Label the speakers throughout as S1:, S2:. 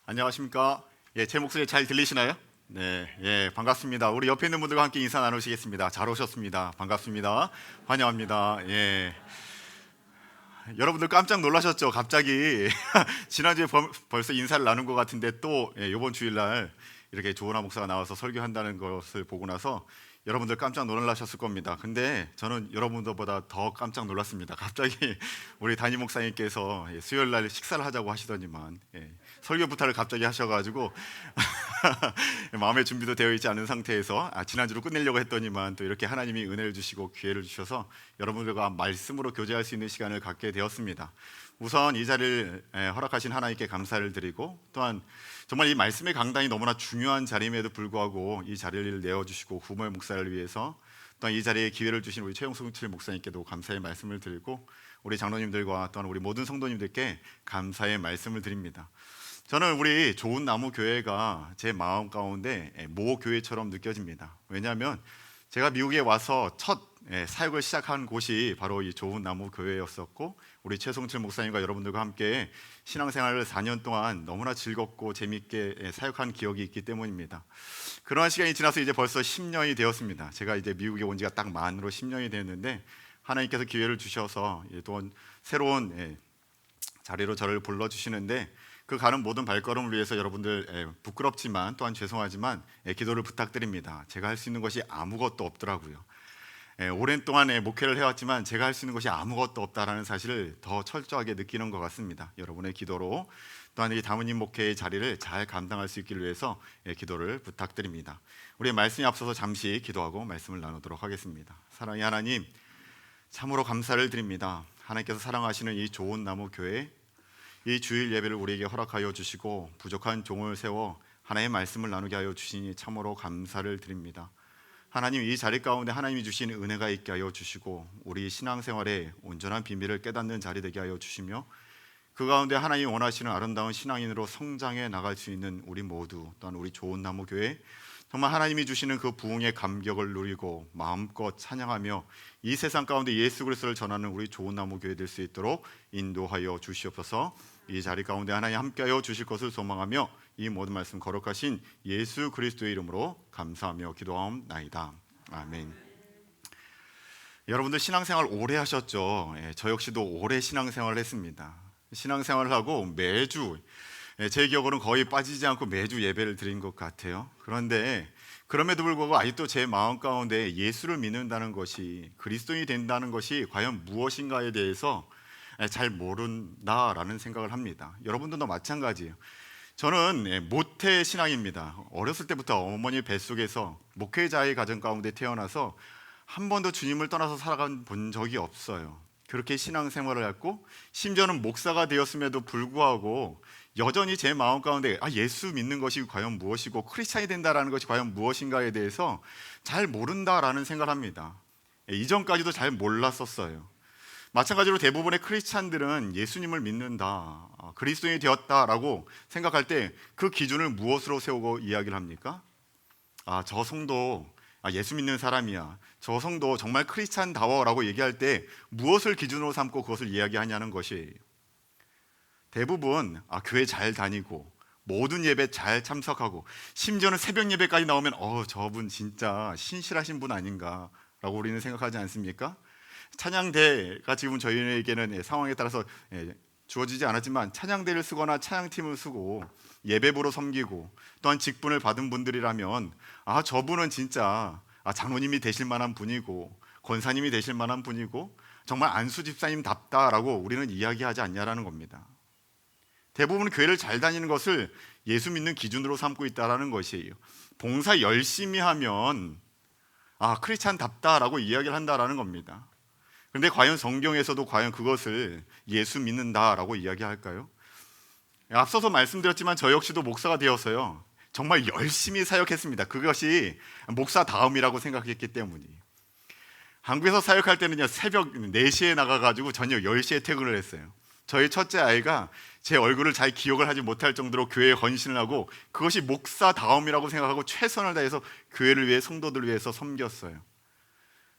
S1: 안녕하십니까? 제 목소리 잘 들리시나요? 반갑습니다. 우리 옆에 있는 분들과 함께 인사 나누시겠습니다. 잘 오셨습니다. 반갑습니다. 환영합니다. 여러분들 깜짝 놀라셨죠? 갑자기 지난주에 벌써 인사를 나눈 것 같은데 또 이번 주일날 이렇게 조은하 목사가 나와서 설교한다는 것을 보고 나서 여러분들 깜짝 놀라셨을 겁니다. 근데 저는 여러분들보다 더 깜짝 놀랐습니다. 갑자기 우리 담임 목사님께서 수요일 날 식사를 하자고 하시더니만 설교 부탁을 갑자기 하셔가지고 마음의 준비도 되어 있지 않은 상태에서 지난주로 끝내려고 했더니만 또 이렇게 하나님이 은혜를 주시고 기회를 주셔서 여러분들과 말씀으로 교제할 수 있는 시간을 갖게 되었습니다. 우선 이 자리를 허락하신 하나님께 감사를 드리고, 또한 정말 이 말씀의 강단이 너무나 중요한 자리임에도 불구하고 이 자리를 내어주시고 구모의 목사를 위해서 또한 이 자리에 기회를 주신 우리 최용승 목사님께도 감사의 말씀을 드리고, 우리 장로님들과 또한 우리 모든 성도님들께 감사의 말씀을 드립니다. 저는 우리 좋은 나무 교회가 제 마음 가운데 모 교회처럼 느껴집니다. 왜냐하면 제가 미국에 와서 첫 사역을 시작한 곳이 바로 이 좋은 나무 교회였었고, 우리 최송철 목사님과 여러분들과 함께 신앙생활을 4년 동안 너무나 즐겁고 재밌게 사역한 기억이 있기 때문입니다. 그러한 시간이 지나서 이제 벌써 10년이 되었습니다. 제가 이제 미국에 온 지가 딱 만으로 10년이 됐는데, 하나님께서 기회를 주셔서 또 새로운 자리로 저를 불러주시는데, 그 가는 모든 발걸음을 위해서 여러분들 부끄럽지만 또한 죄송하지만 기도를 부탁드립니다. 제가 할 수 있는 것이 아무것도 없더라고요. 오랜 동안 목회를 해왔지만 제가 할 수 있는 것이 아무것도 없다라는 사실을 더 철저하게 느끼는 것 같습니다. 여러분의 기도로 또한 이 다문임 목회의 자리를 잘 감당할 수 있기를 위해서 기도를 부탁드립니다. 우리의 말씀이 앞서서 잠시 기도하고 말씀을 나누도록 하겠습니다. 사랑의 하나님, 참으로 감사를 드립니다. 하나님께서 사랑하시는 이 좋은 나무 교회, 이 주일 예배를 우리에게 허락하여 주시고 부족한 종을 세워 하나님의 말씀을 나누게 하여 주시니 참으로 감사를 드립니다. 하나님, 이 자리 가운데 하나님이 주신 은혜가 있게 하여 주시고 우리 신앙생활의 온전한 비밀을 깨닫는 자리 되게 하여 주시며, 그 가운데 하나님이 원하시는 아름다운 신앙인으로 성장해 나갈 수 있는 우리 모두, 또한 우리 좋은 나무 교회 정말 하나님이 주시는 그 부흥의 감격을 누리고 마음껏 찬양하며 이 세상 가운데 예수 그리스도를 전하는 우리 좋은 나무 교회 될 수 있도록 인도하여 주시옵소서. 이 자리 가운데 하나님 함께하여 주실 것을 소망하며 이 모든 말씀 거룩하신 예수 그리스도의 이름으로 감사하며 기도하옵나이다. 아멘. 여러분들 신앙생활 오래 하셨죠? 저 역시도 오래 신앙생활을 했습니다. 신앙생활을 하고 매주, 제 기억으로는 거의 빠지지 않고 매주 예배를 드린 것 같아요. 그런데 그럼에도 불구하고 아직도 제 마음 가운데 예수를 믿는다는 것이, 그리스도인이 된다는 것이 과연 무엇인가에 대해서 잘 모른다라는 생각을 합니다. 여러분들도 마찬가지예요. 저는 모태 신앙입니다. 어렸을 때부터 어머니 뱃속에서 목회자의 가정 가운데 태어나서 한 번도 주님을 떠나서 살아간 본 적이 없어요. 그렇게 신앙생활을 했고, 심지어는 목사가 되었음에도 불구하고 여전히 제 마음 가운데 예수 믿는 것이 과연 무엇이고 크리스찬이 된다라는 것이 과연 무엇인가에 대해서 잘 모른다라는 생각을 합니다. 이전까지도 잘 몰랐었어요. 마찬가지로 대부분의 크리스찬들은 예수님을 믿는다, 그리스도인이 되었다라고 생각할 때 그 기준을 무엇으로 세우고 이야기를 합니까? 저 성도 예수 믿는 사람이야, 저 성도 정말 크리스찬다워라고 얘기할 때 무엇을 기준으로 삼고 그것을 이야기하냐는 것이에요. 대부분 교회 잘 다니고 모든 예배 잘 참석하고 심지어는 새벽 예배까지 나오면 저분 진짜 신실하신 분 아닌가라고 우리는 생각하지 않습니까? 찬양대가 지금 저희에게는 상황에 따라서 주어지지 않았지만 찬양대를 쓰거나 찬양팀을 쓰고 예배부로 섬기고 또한 직분을 받은 분들이라면 저분은 진짜 장로님이 되실 만한 분이고 권사님이 되실 만한 분이고 정말 안수 집사님답다라고 우리는 이야기하지 않냐라는 겁니다. 대부분 교회를 잘 다니는 것을 예수 믿는 기준으로 삼고 있다라는 것이에요. 봉사 열심히 하면 크리스찬답다라고 이야기를 한다라는 겁니다. 그런데 과연 성경에서도 과연 그것을 예수 믿는다라고 이야기할까요? 앞서서 말씀드렸지만 저 역시도 목사가 되어서요, 정말 열심히 사역했습니다. 그것이 목사다움이라고 생각했기 때문이에요. 한국에서 사역할 때는요, 새벽 4시에 나가가지고 저녁 10시에 퇴근을 했어요. 저희 첫째 아이가 제 얼굴을 잘 기억을 하지 못할 정도로 교회에 헌신을 하고 그것이 목사다움이라고 생각하고 최선을 다해서 교회를 위해, 성도들을 위해서 섬겼어요.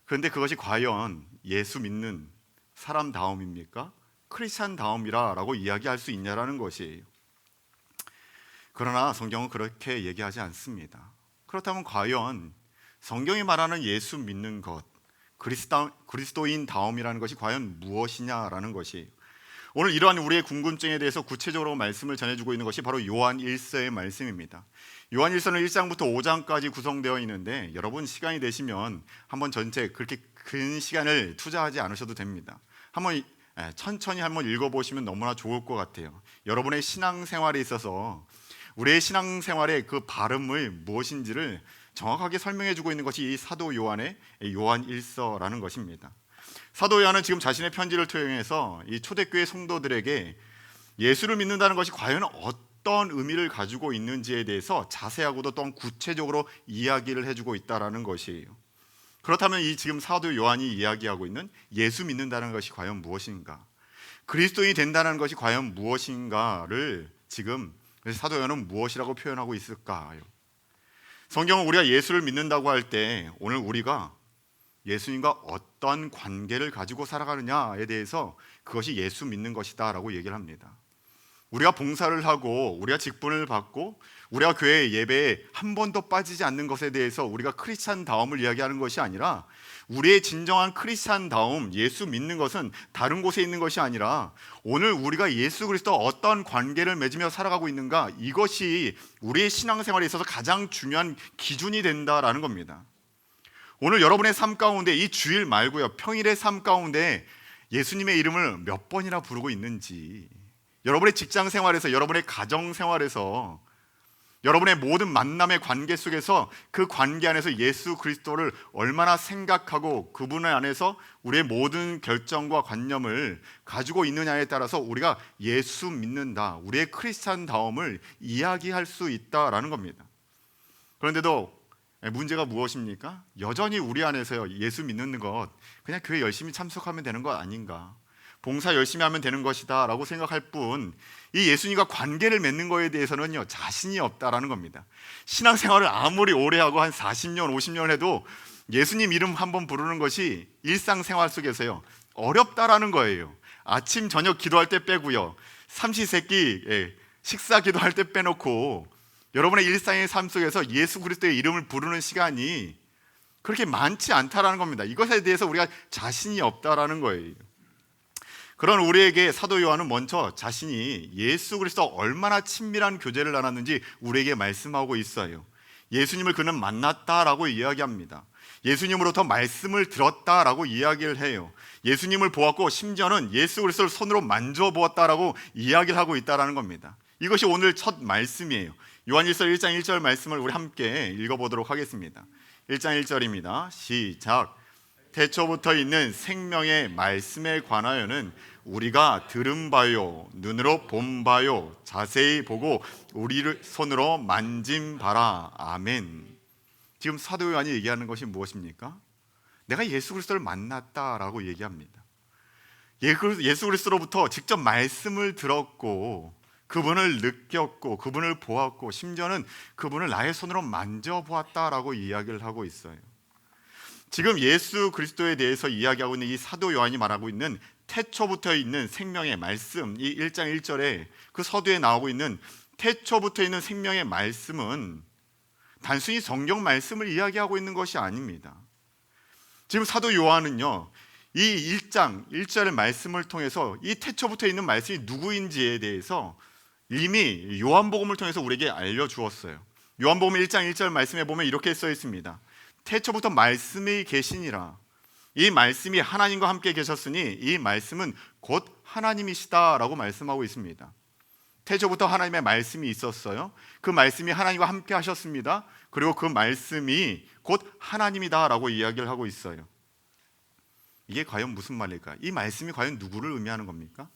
S1: 그런데 그것이 과연 예수 믿는 사람다움입니까? 크리스찬다움이라고 이야기할 수 있냐라는 것이에요. 그러나 성경은 그렇게 얘기하지 않습니다. 그렇다면 과연 성경이 말하는 예수 믿는 것, 그리스도인 다움이라는 것이 과연 무엇이냐라는 것이, 오늘 이러한 우리의 궁금증에 대해서 구체적으로 말씀을 전해주고 있는 것이 바로 요한 1서의 말씀입니다. 요한 1서는 1장부터 5장까지 구성되어 있는데, 여러분 시간이 되시면 한번 전체 그렇게 긴 시간을 투자하지 않으셔도 됩니다. 한번 천천히 한번 읽어보시면 너무나 좋을 것 같아요. 여러분의 신앙생활에 있어서 우리의 신앙생활의 그 발음을 무엇인지를 정확하게 설명해주고 있는 것이 이 사도 요한의 요한 1서라는 것입니다. 사도 요한은 지금 자신의 편지를 통해서 이 초대교회 성도들에게 예수를 믿는다는 것이 과연 어떤 의미를 가지고 있는지에 대해서 자세하고도 또한 구체적으로 이야기를 해주고 있다는 것이에요. 그렇다면 이 지금 사도 요한이 이야기하고 있는 예수 믿는다는 것이 과연 무엇인가, 그리스도인이 된다는 것이 과연 무엇인가를 지금 사도 요한은 무엇이라고 표현하고 있을까요? 성경은 우리가 예수를 믿는다고 할 때 오늘 우리가 예수님과 어떤 관계를 가지고 살아가느냐에 대해서 그것이 예수 믿는 것이다 라고 얘기를 합니다. 우리가 봉사를 하고 우리가 직분을 받고 우리가 교회 예배에 한 번도 빠지지 않는 것에 대해서 우리가 크리스찬다움을 이야기하는 것이 아니라, 우리의 진정한 크리스찬다움, 예수 믿는 것은 다른 곳에 있는 것이 아니라 오늘 우리가 예수 그리스도와 어떤 관계를 맺으며 살아가고 있는가, 이것이 우리의 신앙생활에 있어서 가장 중요한 기준이 된다라는 겁니다. 오늘 여러분의 삶 가운데, 이 주일 말고요, 평일의 삶 가운데 예수님의 이름을 몇 번이나 부르고 있는지, 여러분의 직장 생활에서, 여러분의 가정 생활에서, 여러분의 모든 만남의 관계 속에서 그 관계 안에서 예수 그리스도를 얼마나 생각하고 그분 안에서 우리의 모든 결정과 관념을 가지고 있느냐에 따라서 우리가 예수 믿는다, 우리의 크리스찬다움을 이야기할 수 있다라는 겁니다. 그런데도 문제가 무엇입니까? 여전히 우리 안에서요, 예수 믿는 것 그냥 교회 열심히 참석하면 되는 것 아닌가, 봉사 열심히 하면 되는 것이다 라고 생각할 뿐, 이 예수님과 관계를 맺는 것에 대해서는요 자신이 없다라는 겁니다. 신앙생활을 아무리 오래 하고 한 40년 50년 해도 예수님 이름 한번 부르는 것이 일상생활 속에서요 어렵다라는 거예요. 아침 저녁 기도할 때 빼고요, 삼시세끼 식사 기도할 때 빼놓고 여러분의 일상의 삶 속에서 예수 그리스도의 이름을 부르는 시간이 그렇게 많지 않다라는 겁니다. 이것에 대해서 우리가 자신이 없다라는 거예요. 그런 우리에게 사도 요한은 먼저 자신이 예수 그리스도와 얼마나 친밀한 교제를 나눴는지 우리에게 말씀하고 있어요. 예수님을 그는 만났다라고 이야기합니다. 예수님으로부터 말씀을 들었다라고 이야기를 해요. 예수님을 보았고 심지어는 예수 그리스도를 손으로 만져보았다라고 이야기를 하고 있다는 겁니다. 이것이 오늘 첫 말씀이에요. 요한일서 1장 1절 말씀을 우리 함께 읽어보도록 하겠습니다. 1장 1절입니다. 시작. 태초부터 있는 생명의 말씀에 관하여는 우리가 들은 바요, 눈으로 본 바요, 자세히 보고 우리를 손으로 만진 바라. 아멘. 지금 사도 요한이 얘기하는 것이 무엇입니까? 내가 예수 그리스도를 만났다라고 얘기합니다. 예수 그리스도로부터 직접 말씀을 들었고 그분을 느꼈고 그분을 보았고 심지어는 그분을 나의 손으로 만져보았다라고 이야기를 하고 있어요. 지금 예수 그리스도에 대해서 이야기하고 있는 이 사도 요한이 말하고 있는 태초부터 있는 생명의 말씀, 이 1장 1절에 그 서두에 나오고 있는 태초부터 있는 생명의 말씀은 단순히 성경 말씀을 이야기하고 있는 것이 아닙니다. 지금 사도 요한은요, 이 1장 1절의 말씀을 통해서 이 태초부터 있는 말씀이 누구인지에 대해서 이미 요한복음을 통해서 우리에게 알려주었어요. 요한복음 1장 1절 말씀에 보면 이렇게 써 있습니다. 태초부터 말씀이 계시니라. 이 말씀이 하나님과 함께 계셨으니 이 말씀은 곧 하나님이시다라고 말씀하고 있습니다. 태초부터 하나님의 말씀이 있었어요. 그 말씀이 하나님과 함께 하셨습니다. 그리고 그 말씀이 곧 하나님이다라고 이야기를 하고 있어요. 이게 과연 무슨 말일까? 이 말씀이 과연 누구를 의미하는 겁니까?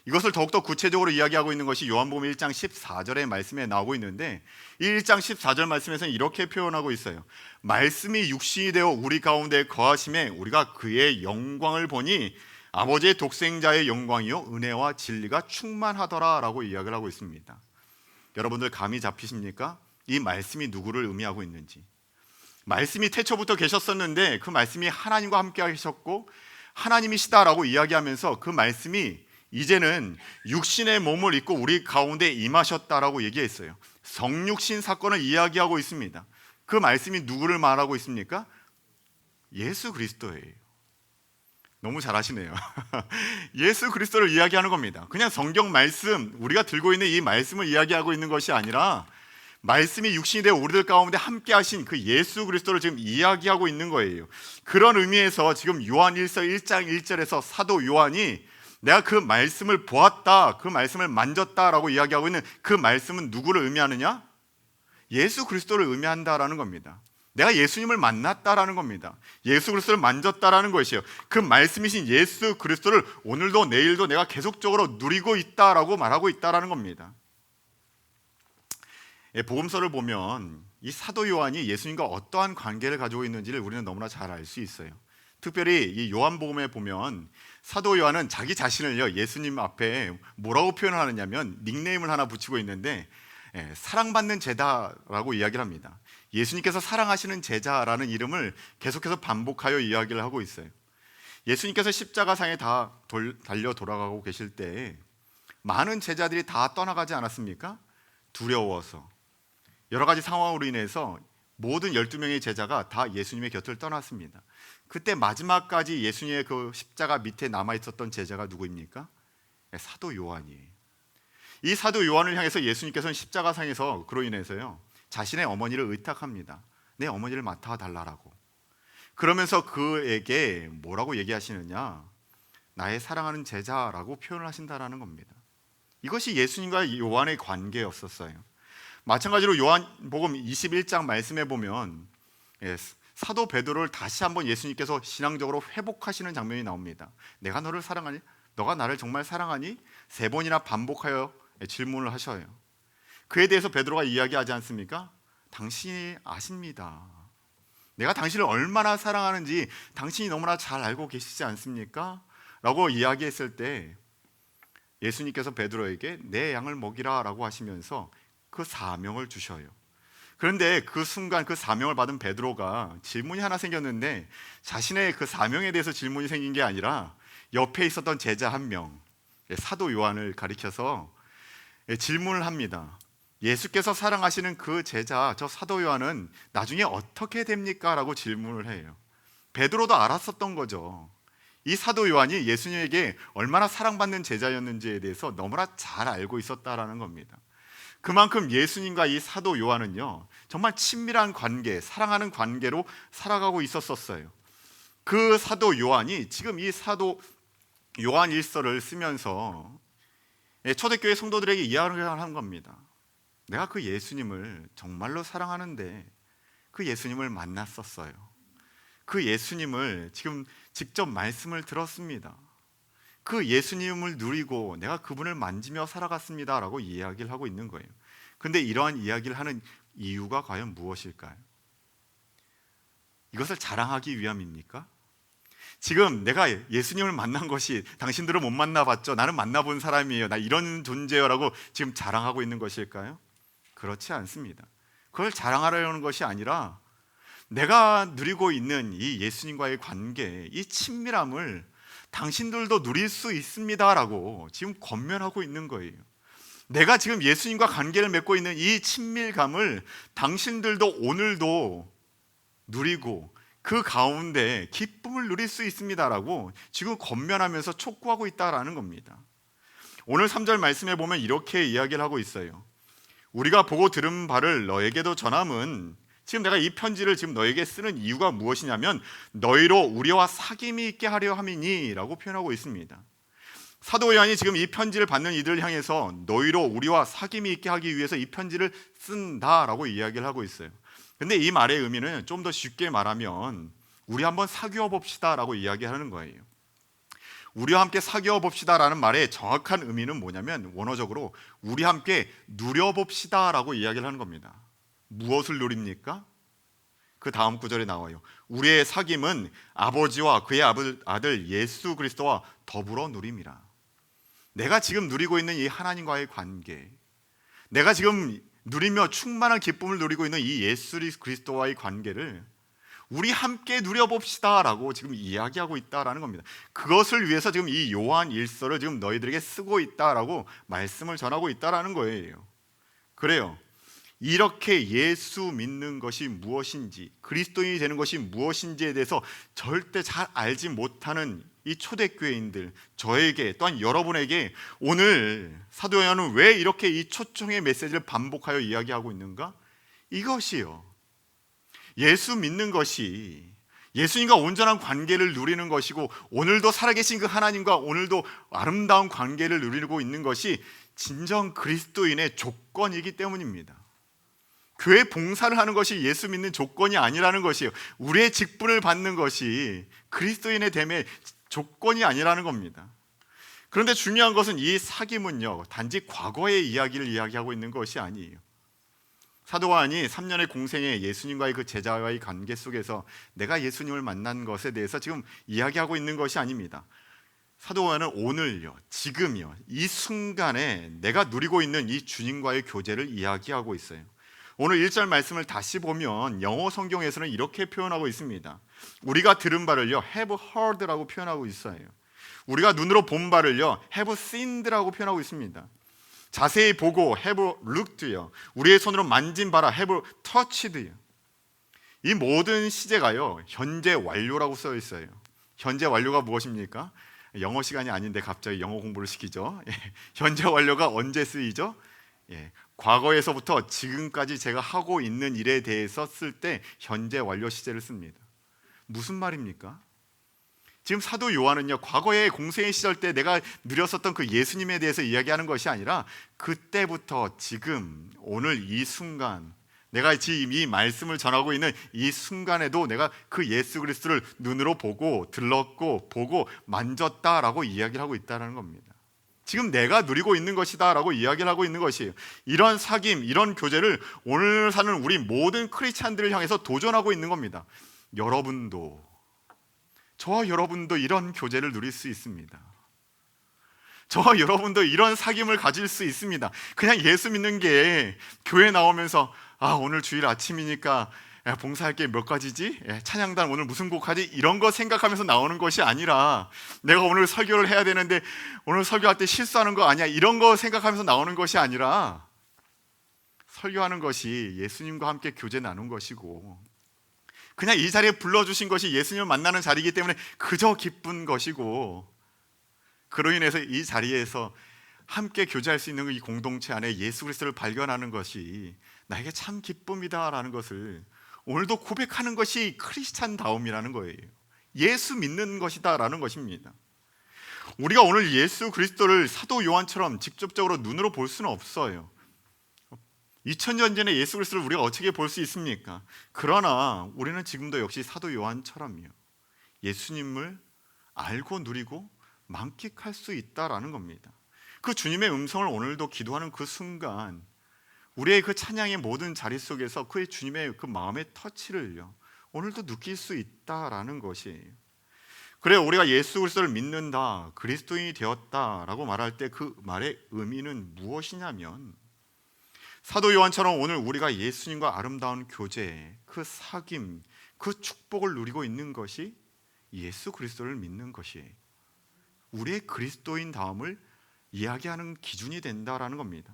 S1: 이것을 더욱더 구체적으로 이야기하고 있는 것이 요한복음 1장 14절의 말씀에 나오고 있는데, 이 1장 14절 말씀에서는 이렇게 표현하고 있어요. 말씀이 육신이 되어 우리 가운데 거하심에 우리가 그의 영광을 보니 아버지의 독생자의 영광이요 은혜와 진리가 충만하더라 라고 이야기를 하고 있습니다. 여러분들 감이 잡히십니까? 이 말씀이 누구를 의미하고 있는지. 말씀이 태초부터 계셨었는데 그 말씀이 하나님과 함께 하셨고 하나님이시다라고 이야기하면서 그 말씀이 이제는 육신의 몸을 입고 우리 가운데 임하셨다라고 얘기했어요. 성육신 사건을 이야기하고 있습니다. 그 말씀이 누구를 말하고 있습니까? 예수 그리스도예요. 너무 잘하시네요. 예수 그리스도를 이야기하는 겁니다. 그냥 성경 말씀, 우리가 들고 있는 이 말씀을 이야기하고 있는 것이 아니라 말씀이 육신이 되어 우리들 가운데 함께 하신 그 예수 그리스도를 지금 이야기하고 있는 거예요. 그런 의미에서 지금 요한일서 1장 1절에서 사도 요한이 내가 그 말씀을 보았다, 그 말씀을 만졌다라고 이야기하고 있는 그 말씀은 누구를 의미하느냐? 예수 그리스도를 의미한다라는 겁니다. 내가 예수님을 만났다라는 겁니다. 예수 그리스도를 만졌다라는 것이에요. 그 말씀이신 예수 그리스도를 오늘도 내일도 내가 계속적으로 누리고 있다라고 말하고 있다라는 겁니다. 복음서를 보면 이 사도 요한이 예수님과 어떠한 관계를 가지고 있는지를 우리는 너무나 잘 알 수 있어요. 특별히 이 요한복음에 보면 사도 요한은 자기 자신을요 예수님 앞에 뭐라고 표현하느냐면 닉네임을 하나 붙이고 있는데 사랑받는 제자라고 이야기를 합니다. 예수님께서 사랑하시는 제자라는 이름을 계속해서 반복하여 이야기를 하고 있어요. 예수님께서 십자가상에 다 달려 돌아가고 계실 때 많은 제자들이 다 떠나가지 않았습니까? 두려워서 여러 가지 상황으로 인해서 모든 12명의 제자가 다 예수님의 곁을 떠났습니다. 그때 마지막까지 예수님의 그 십자가 밑에 남아있었던 제자가 누구입니까? 사도 요한이에요. 이 사도 요한을 향해서 예수님께서는 십자가상에서 그로 인해서요 자신의 어머니를 의탁합니다. 내 어머니를 맡아달라고. 그러면서 그에게 뭐라고 얘기하시느냐? 나의 사랑하는 제자라고 표현을 하신다라는 겁니다. 이것이 예수님과 요한의 관계였었어요. 마찬가지로 요한복음 21장 말씀에 보면 사도 베드로를 다시 한번 예수님께서 신앙적으로 회복하시는 장면이 나옵니다. 내가 너를 사랑하니? 너가 나를 정말 사랑하니? 3번이나 반복하여 질문을 하셔요. 그에 대해서 베드로가 이야기하지 않습니까? 당신이 아십니다. 내가 당신을 얼마나 사랑하는지 당신이 너무나 잘 알고 계시지 않습니까? 라고 이야기했을 때 예수님께서 베드로에게 내 양을 먹이라 라고 하시면서 그 사명을 주셔요. 그런데 그 순간 그 사명을 받은 베드로가 질문이 하나 생겼는데 자신의 그 사명에 대해서 질문이 생긴 게 아니라 옆에 있었던 제자 한 명, 사도 요한을 가리켜서 질문을 합니다. 예수께서 사랑하시는 그 제자, 저 사도 요한은 나중에 어떻게 됩니까? 라고 질문을 해요. 베드로도 알았었던 거죠. 이 사도 요한이 예수님에게 얼마나 사랑받는 제자였는지에 대해서 너무나 잘 알고 있었다라는 겁니다. 그만큼 예수님과 이 사도 요한은요 정말 친밀한 관계, 사랑하는 관계로 살아가고 있었어요. 그 사도 요한이 지금 이 사도 요한 일서를 쓰면서 초대교회 성도들에게 이야기를 하는 겁니다. 내가 그 예수님을 정말로 사랑하는데 그 예수님을 만났었어요. 그 예수님을 지금 직접 말씀을 들었습니다. 그 예수님을 누리고 내가 그분을 만지며 살아갔습니다 라고 이야기를 하고 있는 거예요. 그런데 이러한 이야기를 하는 이유가 과연 무엇일까요? 이것을 자랑하기 위함입니까? 지금 내가 예수님을 만난 것이 당신들은 못 만나봤죠? 나는 만나본 사람이에요. 나 이런 존재요 라고 지금 자랑하고 있는 것일까요? 그렇지 않습니다. 그걸 자랑하려는 것이 아니라 내가 누리고 있는 이 예수님과의 관계, 이 친밀함을 당신들도 누릴 수 있습니다라고 지금 권면하고 있는 거예요. 내가 지금 예수님과 관계를 맺고 있는 이 친밀감을 당신들도 오늘도 누리고 그 가운데 기쁨을 누릴 수 있습니다라고 지금 권면하면서 촉구하고 있다라는 겁니다. 오늘 3절 말씀에 보면 이렇게 이야기를 하고 있어요. 우리가 보고 들은 바를 너에게도 전함은, 지금 내가 이 편지를 지금 너에게 쓰는 이유가 무엇이냐면 너희로 우리와 사귐이 있게 하려 함이니 라고 표현하고 있습니다. 사도 요한이 지금 이 편지를 받는 이들을 향해서 너희로 우리와 사귐이 있게 하기 위해서 이 편지를 쓴다라고 이야기를 하고 있어요. 근데 이 말의 의미는 좀 더 쉽게 말하면 우리 한번 사귀어 봅시다 라고 이야기하는 거예요. 우리와 함께 사귀어 봅시다 라는 말의 정확한 의미는 뭐냐면 원어적으로 우리 함께 누려봅시다 라고 이야기를 하는 겁니다. 무엇을 누립니까? 그 다음 구절에 나와요. 우리의 사귐은 아버지와 그의 아들 예수 그리스도와 더불어 누림이라. 내가 지금 누리고 있는 이 하나님과의 관계, 내가 지금 누리며 충만한 기쁨을 누리고 있는 이 예수 그리스도와의 관계를 우리 함께 누려봅시다라고 지금 이야기하고 있다라는 겁니다. 그것을 위해서 지금 이 요한 일서를 지금 너희들에게 쓰고 있다라고 말씀을 전하고 있다라는 거예요. 그래요. 이렇게 예수 믿는 것이 무엇인지, 그리스도인이 되는 것이 무엇인지에 대해서 절대 잘 알지 못하는 이 초대교회인들, 저에게 또한 여러분에게 오늘 사도 요한은 왜 이렇게 이 초청의 메시지를 반복하여 이야기하고 있는가? 이것이요, 예수 믿는 것이 예수님과 온전한 관계를 누리는 것이고, 오늘도 살아계신 그 하나님과 오늘도 아름다운 관계를 누리고 있는 것이 진정 그리스도인의 조건이기 때문입니다. 교회 봉사를 하는 것이 예수 믿는 조건이 아니라는 것이에요. 우리의 직분을 받는 것이 그리스도인의 됨의 조건이 아니라는 겁니다. 그런데 중요한 것은 이 사귐은요, 단지 과거의 이야기를 이야기하고 있는 것이 아니에요. 사도 요한이 3년의 공생에 예수님과의 그 제자와의 관계 속에서 내가 예수님을 만난 것에 대해서 지금 이야기하고 있는 것이 아닙니다. 사도 요한은 오늘요, 지금요, 이 순간에 내가 누리고 있는 이 주님과의 교제를 이야기하고 있어요. 오늘 1절 말씀을 다시 보면 영어 성경에서는 이렇게 표현하고 있습니다. 우리가 들은 바를요, have heard라고 표현하고 있어요. 우리가 눈으로 본 바를요, have seen라고 표현하고 있습니다. 자세히 보고 have looked요, 우리의 손으로 만진 바라 have touched요. 이 모든 시제가요, 현재 완료라고 써 있어요. 현재 완료가 무엇입니까? 영어 시간이 아닌데 갑자기 영어 공부를 시키죠. 현재 완료가 언제 쓰이죠? 과거에서부터 지금까지 제가 하고 있는 일에 대해서 쓸 때 현재 완료 시제를 씁니다. 무슨 말입니까? 지금 사도 요한은요, 과거의 공생의 시절 때 내가 누렸었던 그 예수님에 대해서 이야기하는 것이 아니라 그때부터 지금 오늘 이 순간, 내가 지금 이 말씀을 전하고 있는 이 순간에도 내가 그 예수 그리스도를 눈으로 보고 들렀고 보고 만졌다라고 이야기를 하고 있다는 겁니다. 지금 내가 누리고 있는 것이다 라고 이야기를 하고 있는 것이에요. 이런 사귐, 이런 교제를 오늘 사는 우리 모든 크리스찬들을 향해서 도전하고 있는 겁니다. 여러분도, 저와 여러분도 이런 교제를 누릴 수 있습니다. 저와 여러분도 이런 사귐을 가질 수 있습니다. 그냥 예수 믿는 게 교회 나오면서 오늘 주일 아침이니까 봉사할 게 몇 가지지? 찬양단 오늘 무슨 곡 하지? 이런 거 생각하면서 나오는 것이 아니라, 내가 오늘 설교를 해야 되는데 오늘 설교할 때 실수하는 거 아니야? 이런 거 생각하면서 나오는 것이 아니라, 설교하는 것이 예수님과 함께 교제 나눈 것이고, 그냥 이 자리에 불러주신 것이 예수님을 만나는 자리이기 때문에 그저 기쁜 것이고, 그로 인해서 이 자리에서 함께 교제할 수 있는 이 공동체 안에 예수 그리스도를 발견하는 것이 나에게 참 기쁨이다라는 것을 오늘도 고백하는 것이 크리스찬다움이라는 거예요. 예수 믿는 것이다라는 것입니다. 우리가 오늘 예수 그리스도를 사도 요한처럼 직접적으로 눈으로 볼 수는 없어요. 2000년 전에 예수 그리스도를 우리가 어떻게 볼 수 있습니까? 그러나 우리는 지금도 역시 사도 요한처럼요, 예수님을 알고 누리고 만끽할 수 있다라는 겁니다. 그 주님의 음성을 오늘도 기도하는 그 순간, 우리의 그 찬양의 모든 자리 속에서 그의 주님의 그 마음의 터치를요, 오늘도 느낄 수 있다라는 것이에요. 그래, 우리가 예수 그리스도를 믿는다, 그리스도인이 되었다라고 말할 때 그 말의 의미는 무엇이냐면, 사도 요한처럼 오늘 우리가 예수님과 아름다운 교제, 그 사귐, 그 축복을 누리고 있는 것이 예수 그리스도를 믿는 것이에요. 우리의 그리스도인 다움을 이야기하는 기준이 된다라는 겁니다.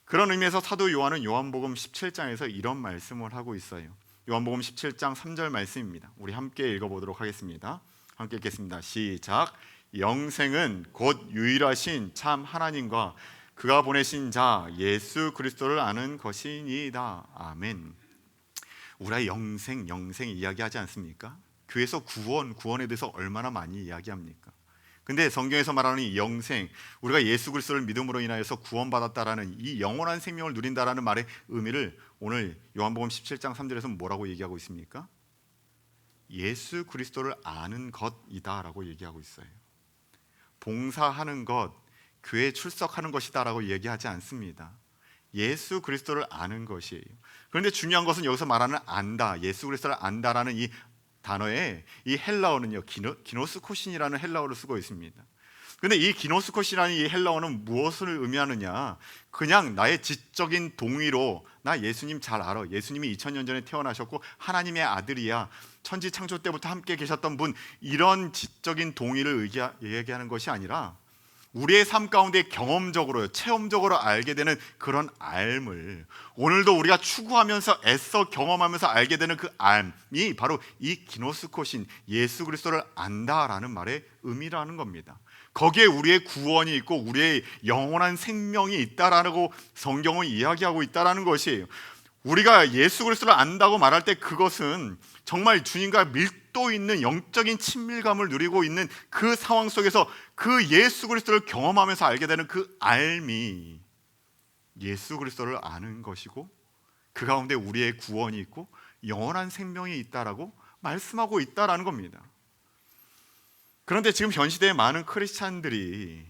S1: 그런 의미에서 사도 요한은 요한복음 17장에서 이런 말씀을 하고 있어요. 요한복음 17장 3절 말씀입니다. 우리 함께 읽어보도록 하겠습니다. 함께 읽겠습니다. 시작. 영생은 곧 유일하신 참 하나님과 그가 보내신 자 예수 그리스도를 아는 것이니이다. 아멘. 우리가 영생 이야기하지 않습니까? 교회에서 구원에 대해서 얼마나 많이 이야기합니까? 근데 성경에서 말하는 이 영생, 우리가 예수 그리스도를 믿음으로 인하여서 구원받았다라는 이 영원한 생명을 누린다라는 말의 의미를 오늘 요한복음 17장 3절에서 뭐라고 얘기하고 있습니까? 예수 그리스도를 아는 것이다라고 얘기하고 있어요. 봉사하는 것, 교회에 출석하는 것이다라고 얘기하지 않습니다. 예수 그리스도를 아는 것이에요. 그런데 중요한 것은 여기서 말하는 안다, 예수 그리스도를 안다라는 이 단어에 이 헬라어는요, 기노스코신이라는 헬라어를 쓰고 있습니다. 근데 이 기노스코시라는 이 헬라어는 무엇을 의미하느냐? 그냥 나의 지적인 동의로 나 예수님 잘 알아. 예수님이 2000년 전에 태어나셨고 하나님의 아들이야. 천지 창조 때부터 함께 계셨던 분. 이런 지적인 동의를 얘기하는 것이 아니라 우리의 삶 가운데 경험적으로, 체험적으로 알게 되는 그런 알물, 오늘도 우리가 추구하면서 애써 경험하면서 알게 되는 그 알이 바로 이 기노스코신 예수 그리스도를 안다라는 말의 의미라는 겁니다. 거기에 우리의 구원이 있고 우리의 영원한 생명이 있다라고 성경은 이야기하고 있다라는 것이에요. 우리가 예수 그리스도를 안다고 말할 때 그것은 정말 주님과 밀도 있는 영적인 친밀감을 누리고 있는 그 상황 속에서 그 예수 그리스도를 경험하면서 알게 되는 그 알미, 예수 그리스도를 아는 것이고 그 가운데 우리의 구원이 있고 영원한 생명이 있다라고 말씀하고 있다라는 겁니다. 그런데 지금 현 시대의 많은 크리스찬들이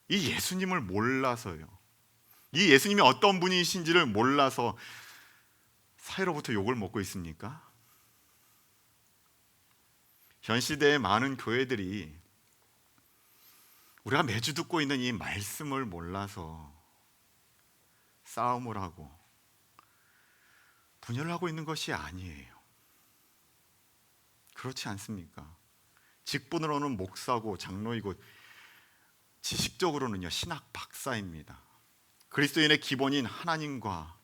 S1: 이 예수님을 몰라서요, 이 예수님이 어떤 분이신지를 몰라서 사회로부터 욕을 먹고 있습니까? 현 시대의 많은 교회들이 우리가 매주 듣고 있는 이 말씀을 몰라서 싸움을 하고 분열을 하고 있는 것이 아니에요. 그렇지 않습니까? 직분으로는 목사고 장로이고 지식적으로는요 신학 박사입니다. 그리스도인의 기본인 하나님과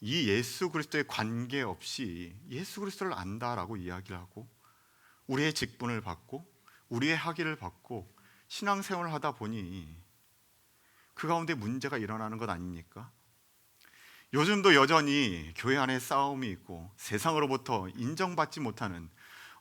S1: 이 예수 그리스도의 관계없이 예수 그리스도를 안다라고 이야기를 하고 우리의 직분을 받고 우리의 학위를 받고 신앙생활을 하다 보니 그 가운데 문제가 일어나는 것 아닙니까? 요즘도 여전히 교회 안에 싸움이 있고 세상으로부터 인정받지 못하는,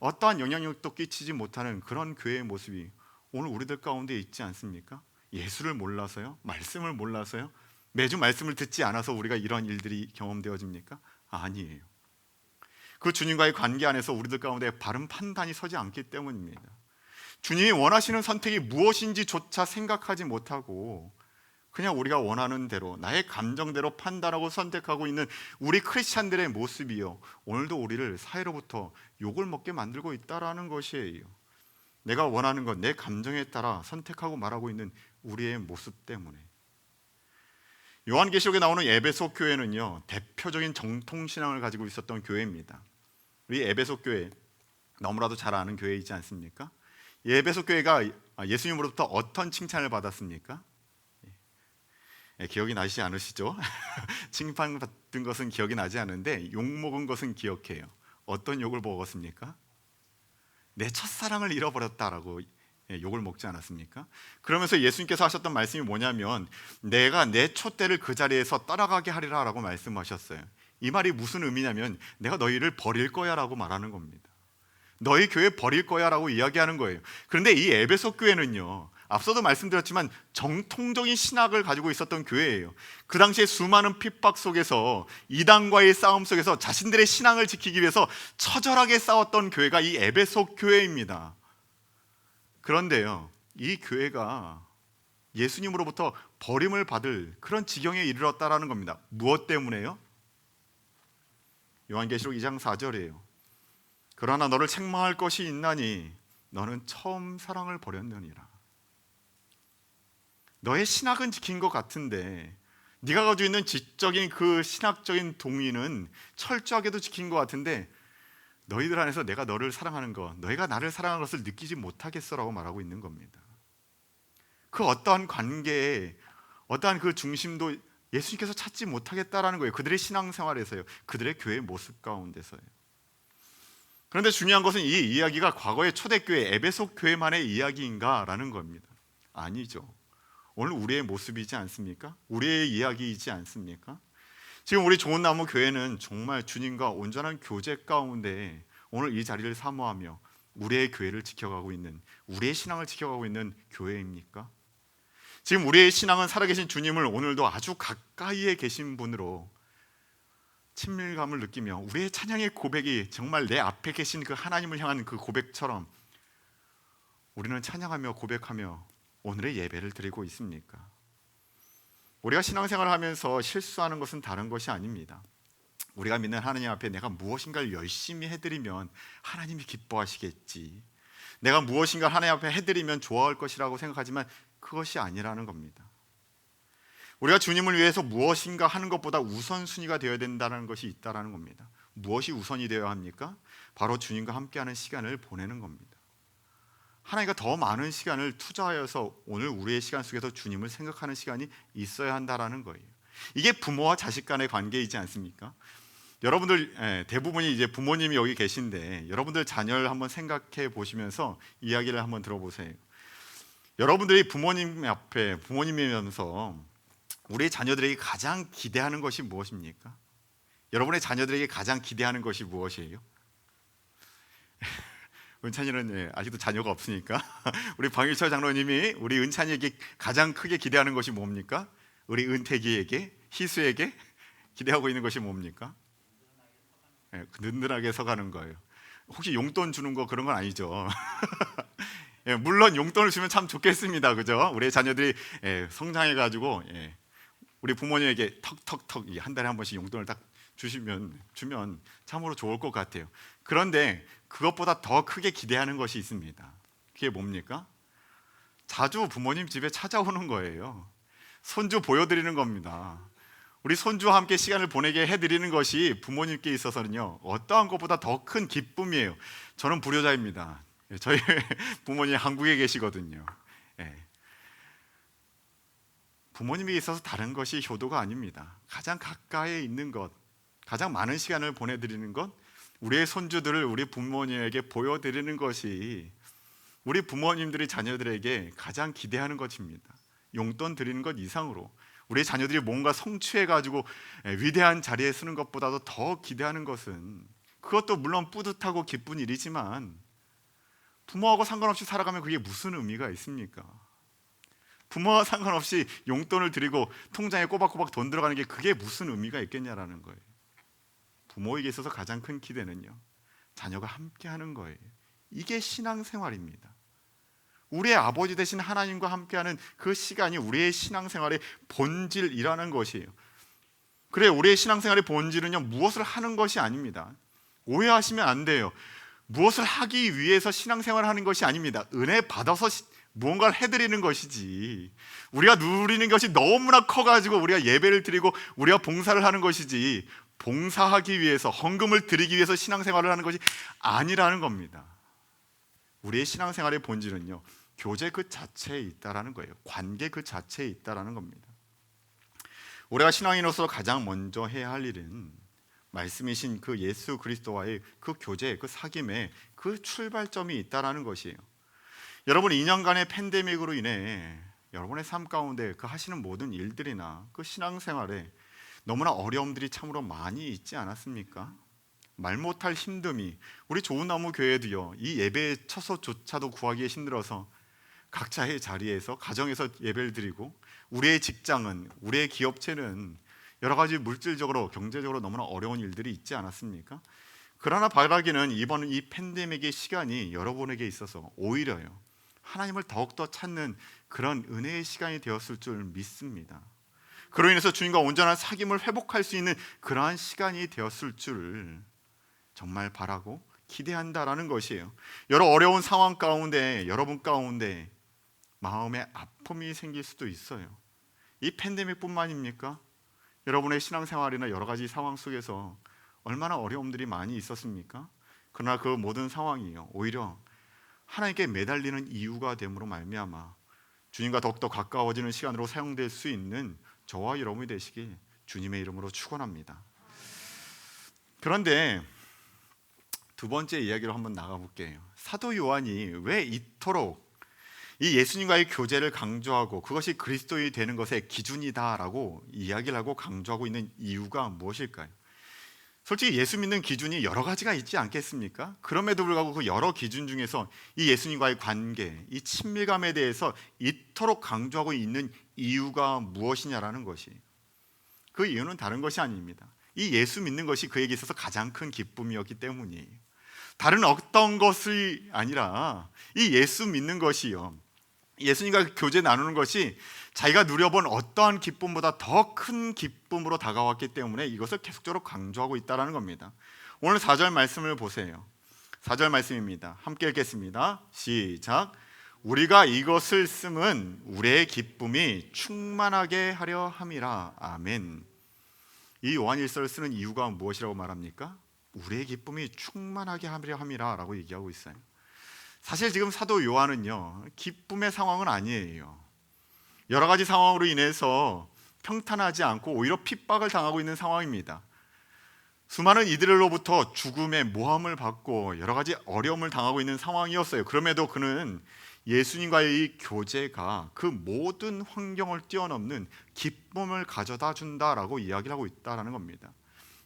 S1: 어떠한 영향력도 끼치지 못하는 그런 교회의 모습이 오늘 우리들 가운데 있지 않습니까? 예수를 몰라서요? 말씀을 몰라서요? 매주 말씀을 듣지 않아서 우리가 이런 일들이 경험되어집니까? 아니에요. 그 주님과의 관계 안에서 우리들 가운데 바른 판단이 서지 않기 때문입니다. 주님이 원하시는 선택이 무엇인지조차 생각하지 못하고 그냥 우리가 원하는 대로 나의 감정대로 판단하고 선택하고 있는 우리 크리스찬들의 모습이요, 오늘도 우리를 사회로부터 욕을 먹게 만들고 있다라는 것이에요. 내가 원하는 것, 내 감정에 따라 선택하고 말하고 있는 우리의 모습 때문에. 요한계시록에 나오는 에베소 교회는요 대표적인 정통신앙을 가지고 있었던 교회입니다. 우리 에베소 교회 너무나도 잘 아는 교회이지 않습니까? 이 에베소 교회가 예수님으로부터 어떤 칭찬을 받았습니까? 기억이 나시지 않으시죠? 칭찬받은 것은 기억이 나지 않는데 욕먹은 것은 기억해요. 어떤 욕을 먹었습니까? 내 첫사랑을 잃어버렸다라고 욕을 먹지 않았습니까? 그러면서 예수님께서 하셨던 말씀이 뭐냐면 내가 내 촛대를 그 자리에서 떠나가게 하리라 라고 말씀하셨어요. 이 말이 무슨 의미냐면 내가 너희를 버릴 거야 라고 말하는 겁니다. 너희 교회 버릴 거야 라고 이야기하는 거예요. 그런데 이 에베소 교회는요, 앞서도 말씀드렸지만 정통적인 신학을 가지고 있었던 교회예요. 그 당시에 수많은 핍박 속에서 이단과의 싸움 속에서 자신들의 신앙을 지키기 위해서 처절하게 싸웠던 교회가 이 에베소 교회입니다. 그런데요, 이 교회가 예수님으로부터 버림을 받을 그런 지경에 이르렀다라는 겁니다. 무엇 때문에요? 요한계시록 2장 4절이에요. 그러나 너를 책망할 것이 있나니 너는 처음 사랑을 버렸느니라. 너의 신학은 지킨 것 같은데, 네가 가지고 있는 지적인 그 신학적인 동의는 철저하게도 지킨 것 같은데 너희들 안에서 내가 너를 사랑하는 것, 너희가 나를 사랑하는 것을 느끼지 못하겠어라고 말하고 있는 겁니다. 그 어떠한 관계에 어떠한 그 중심도 예수님께서 찾지 못하겠다라는 거예요. 그들의 신앙생활에서요, 그들의 교회의 모습 가운데서요. 그런데 중요한 것은 이 이야기가 과거의 초대교회 에베소 교회만의 이야기인가라는 겁니다. 아니죠. 오늘 우리의 모습이지 않습니까? 우리의 이야기이지 않습니까? 지금 우리 좋은 나무 교회는 정말 주님과 온전한 교제 가운데 오늘 이 자리를 사모하며 우리의 교회를 지켜가고 있는, 우리의 신앙을 지켜가고 있는 교회입니까? 지금 우리의 신앙은 살아계신 주님을 오늘도 아주 가까이에 계신 분으로 친밀감을 느끼며 우리의 찬양의 고백이 정말 내 앞에 계신 그 하나님을 향한 그 고백처럼 우리는 찬양하며 고백하며 오늘의 예배를 드리고 있습니까? 우리가 신앙생활을 하면서 실수하는 것은 다른 것이 아닙니다. 우리가 믿는 하나님 앞에 내가 무엇인가를 열심히 해드리면 하나님이 기뻐하시겠지, 내가 무엇인가 하나님 앞에 해드리면 좋아할 것이라고 생각하지만 그것이 아니라는 겁니다. 우리가 주님을 위해서 무엇인가 하는 것보다 우선순위가 되어야 된다는 것이 있다는 겁니다. 무엇이 우선이 되어야 합니까? 바로 주님과 함께하는 시간을 보내는 겁니다. 하나님과 더 많은 시간을 투자하여서 오늘 우리의 시간 속에서 주님을 생각하는 시간이 있어야 한다는 거예요. 이게 부모와 자식 간의 관계이지 않습니까? 여러분들 대부분이 이제 부모님이 여기 계신데 여러분들 자녀를 한번 생각해 보시면서 이야기를 한번 들어보세요. 여러분들이 부모님 앞에 부모님이면서 우리 자녀들에게 가장 기대하는 것이 무엇입니까? 여러분의 자녀들에게 가장 기대하는 것이 무엇이에요? 은찬이는 아직도 자녀가 없으니까 우리 방일철 장로님이 우리 은찬이에게 가장 크게 기대하는 것이 뭡니까? 우리 은택이에게, 희수에게 기대하고 있는 것이 뭡니까? 든든하게 서가는 거예요. 혹시 용돈 주는 거 그런 건 아니죠? 물론 용돈을 주면 참 좋겠습니다, 그죠? 우리 자녀들이 성장해가지고 우리 부모님에게 턱턱턱 한 달에 한 번씩 용돈을 딱 주면 참으로 좋을 것 같아요. 그런데 그것보다 더 크게 기대하는 것이 있습니다. 그게 뭡니까? 자주 부모님 집에 찾아오는 거예요. 손주 보여드리는 겁니다. 우리 손주와 함께 시간을 보내게 해드리는 것이 부모님께 있어서는요 어떠한 것보다 더 큰 기쁨이에요. 저는 불효자입니다. 저희 부모님 한국에 계시거든요. 부모님에게 있어서 다른 것이 효도가 아닙니다. 가장 가까이에 있는 것, 가장 많은 시간을 보내드리는 것, 우리의 손주들을 우리 부모님에게 보여드리는 것이 우리 부모님들이 자녀들에게 가장 기대하는 것입니다. 용돈 드리는 것 이상으로 우리 자녀들이 뭔가 성취해가지고 위대한 자리에 서는 것보다도 더 기대하는 것은, 그것도 물론 뿌듯하고 기쁜 일이지만 부모하고 상관없이 살아가면 그게 무슨 의미가 있습니까? 부모와 상관없이 용돈을 드리고 통장에 꼬박꼬박 돈 들어가는 게 그게 무슨 의미가 있겠냐라는 거예요. 부모에게 있어서 가장 큰 기대는요 자녀가 함께하는 거예요. 이게 신앙생활입니다. 우리의 아버지 되신 하나님과 함께하는 그 시간이 우리의 신앙생활의 본질이라는 것이에요. 그래, 우리의 신앙생활의 본질은요 무엇을 하는 것이 아닙니다. 오해하시면 안 돼요. 무엇을 하기 위해서 신앙생활을 하는 것이 아닙니다. 은혜 받아서 무언가를 해드리는 것이지, 우리가 누리는 것이 너무나 커가지고 우리가 예배를 드리고 우리가 봉사를 하는 것이지, 봉사하기 위해서 헌금을 드리기 위해서 신앙생활을 하는 것이 아니라는 겁니다. 우리의 신앙생활의 본질은요 교제 그 자체에 있다라는 거예요. 관계 그 자체에 있다라는 겁니다. 우리가 신앙인으로서 가장 먼저 해야 할 일은 말씀이신 그 예수 그리스도와의 그 교제, 그 사귐에 그 출발점이 있다라는 것이에요. 여러분, 2년간의 팬데믹으로 인해 여러분의 삶 가운데 그 하시는 모든 일들이나 그 신앙생활에 너무나 어려움들이 참으로 많이 있지 않았습니까? 말 못할 힘듦이, 우리 좋은 나무 교회도요 이 예배 처소조차도 구하기에 힘들어서 각자의 자리에서 가정에서 예배를 드리고, 우리의 직장은, 우리의 기업체는 여러 가지 물질적으로 경제적으로 너무나 어려운 일들이 있지 않았습니까? 그러나 바라기는 이번 이 팬데믹의 시간이 여러분에게 있어서 오히려요 하나님을 더욱더 찾는 그런 은혜의 시간이 되었을 줄 믿습니다. 그로 인해서 주님과 온전한 사귐을 회복할 수 있는 그러한 시간이 되었을 줄 정말 바라고 기대한다라는 것이에요. 여러 어려운 상황 가운데 여러분 가운데 마음의 아픔이 생길 수도 있어요. 이 팬데믹뿐만입니까? 여러분의 신앙생활이나 여러 가지 상황 속에서 얼마나 어려움들이 많이 있었습니까? 그러나 그 모든 상황이요 오히려 하나님께 매달리는 이유가 됨으로 말미암아 주님과 더욱더 가까워지는 시간으로 사용될 수 있는 저와 여러분이 되시길 주님의 이름으로 축원합니다. 그런데 두 번째 이야기로 한번 나가볼게요. 사도 요한이 왜 이토록 이 예수님과의 교제를 강조하고 그것이 그리스도인이 되는 것의 기준이다라고 이야기를 하고 강조하고 있는 이유가 무엇일까요? 솔직히 예수 믿는 기준이 여러 가지가 있지 않겠습니까? 그럼에도 불구하고 그 여러 기준 중에서 이 예수님과의 관계, 이 친밀감에 대해서 이토록 강조하고 있는 이유가 무엇이냐라는 것이, 그 이유는 다른 것이 아닙니다. 이 예수 믿는 것이 그에게 있어서 가장 큰 기쁨이었기 때문이에요. 다른 어떤 것이 아니라 이 예수 믿는 것이요 예수님과 교제 나누는 것이 자기가 누려본 어떠한 기쁨보다 더 큰 기쁨으로 다가왔기 때문에 이것을 계속적으로 강조하고 있다는 겁니다. 오늘 4절 말씀을 보세요. 4절 말씀입니다. 함께 읽겠습니다. 시작. 우리가 이것을 쓰면 우리의 기쁨이 충만하게 하려 함이라. 아멘. 이 요한일서를 쓰는 이유가 무엇이라고 말합니까? 우리의 기쁨이 충만하게 하려 함이라 라고 얘기하고 있어요. 사실 지금 사도 요한은요, 기쁨의 상황은 아니에요. 여러 가지 상황으로 인해서 평탄하지 않고 오히려 핍박을 당하고 있는 상황입니다. 수많은 이들로부터 죽음의 모함을 받고 여러 가지 어려움을 당하고 있는 상황이었어요. 그럼에도 그는 예수님과의 이 교제가 그 모든 환경을 뛰어넘는 기쁨을 가져다 준다라고 이야기를 하고 있다는 겁니다.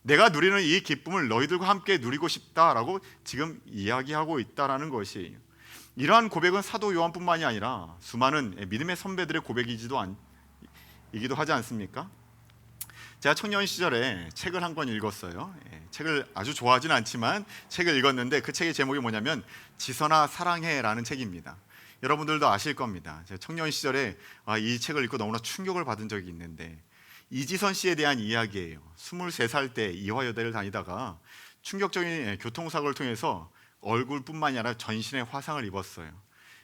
S1: 내가 누리는 이 기쁨을 너희들과 함께 누리고 싶다라고 지금 이야기하고 있다는 것이에요. 이러한 고백은 사도 요한뿐만이 아니라 수많은 믿음의 선배들의 고백이기도 하지 않습니까? 제가 청년 시절에 책을 한 권 읽었어요. 책을 아주 좋아하지는 않지만 책을 읽었는데 그 책의 제목이 뭐냐면 지선아 사랑해라는 책입니다. 여러분들도 아실 겁니다. 제가 청년 시절에 이 책을 읽고 너무나 충격을 받은 적이 있는데, 이지선 씨에 대한 이야기예요. 23살 때 이화여대를 다니다가 충격적인 교통사고를 통해서 얼굴뿐만이 아니라 전신에 화상을 입었어요.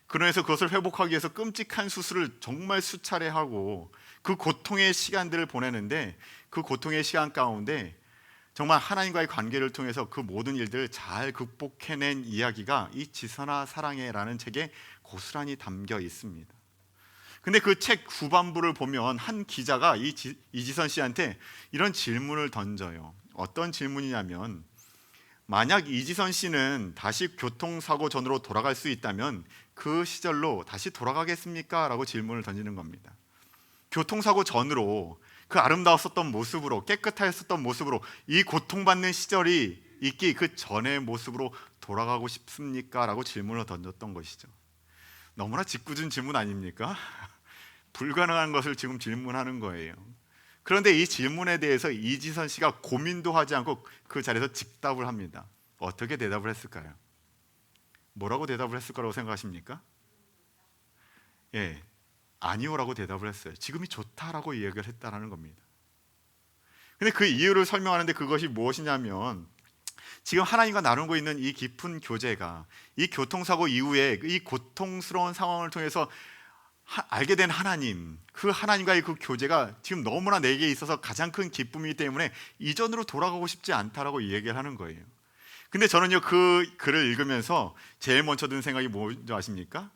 S1: 그러면서 그것을 회복하기 위해서 끔찍한 수술을 정말 수차례 하고 그 고통의 시간들을 보내는데, 그 고통의 시간 가운데 정말 하나님과의 관계를 통해서 그 모든 일들을 잘 극복해낸 이야기가 이 지선아 사랑해라는 책에 고스란히 담겨 있습니다. 근데 그 책 후반부를 보면 한 기자가 이지선 씨한테 이런 질문을 던져요. 어떤 질문이냐면, 만약 이지선 씨는 다시 교통사고 전으로 돌아갈 수 있다면 그 시절로 다시 돌아가겠습니까? 라고 질문을 던지는 겁니다. 교통사고 전으로 그 아름다웠었던 모습으로, 깨끗했었던 모습으로, 이 고통받는 시절이 있기 그 전의 모습으로 돌아가고 싶습니까? 라고 질문을 던졌던 것이죠. 너무나 짓궂은 질문 아닙니까? 불가능한 것을 지금 질문하는 거예요. 그런데 이 질문에 대해서 이지선 씨가 고민도 하지 않고 그 자리에서 즉답을 합니다. 어떻게 대답을 했을까요? 뭐라고 대답을 했을 거라고 생각하십니까? 아니요라고 대답을 했어요. 지금이 좋다라고 이야기를 했다라는 겁니다. 근데 그 이유를 설명하는데 그것이 무엇이냐면, 지금 하나님과 나누고 있는 이 깊은 교제가 이 교통사고 이후에 이 고통스러운 상황을 통해서 알게 된 하나님, 그 하나님과의 그 교제가 지금 너무나 내게 있어서 가장 큰 기쁨이기 때문에 이전으로 돌아가고 싶지 않다라고 얘기를 하는 거예요. 근데 저는요, 그 글을 읽으면서 제일 먼저 든 생각이 뭔지 아십니까?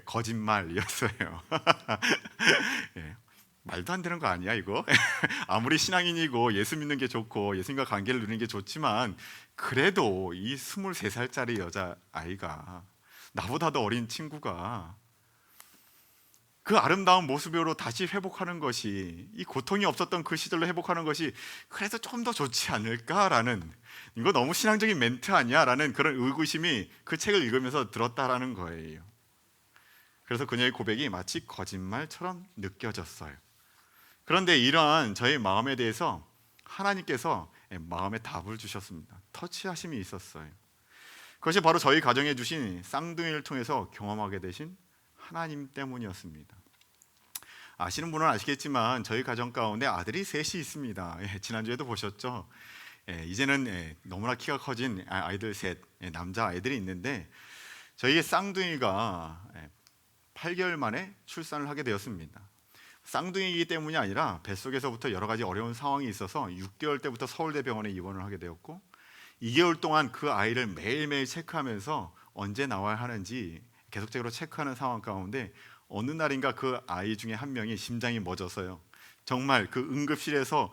S1: 거짓말이었어요. 말도 안 되는 거 아니야 이거? 아무리 신앙인이고 예수 믿는 게 좋고 예수님과 관계를 누리는 게 좋지만, 그래도 이 23살짜리 여자아이가, 나보다도 어린 친구가 그 아름다운 모습으로 다시 회복하는 것이, 이 고통이 없었던 그 시절로 회복하는 것이 그래도 좀 더 좋지 않을까라는, 이거 너무 신앙적인 멘트 아니야? 라는 그런 의구심이 그 책을 읽으면서 들었다라는 거예요. 그래서 그녀의 고백이 마치 거짓말처럼 느껴졌어요. 그런데 이러한 저의 마음에 대해서 하나님께서 마음에 답을 주셨습니다. 터치하심이 있었어요. 그것이 바로 저희 가정에 주신 쌍둥이를 통해서 경험하게 되신 하나님 때문이었습니다. 아시는 분은 아시겠지만 저희 가정 가운데 아들이 셋이 있습니다. 지난주에도 보셨죠? 이제는 너무나 키가 커진 아이들 셋, 남자 아이들이 있는데, 저희의 쌍둥이가 8개월 만에 출산을 하게 되었습니다. 쌍둥이이기 때문이 아니라 뱃속에서부터 여러 가지 어려운 상황이 있어서 6개월 때부터 서울대병원에 입원을 하게 되었고, 2개월 동안 그 아이를 매일매일 체크하면서 언제 나와야 하는지 계속적으로 체크하는 상황 가운데, 어느 날인가 그 아이 중에 한 명이 심장이 멎어서요, 정말 그 응급실에서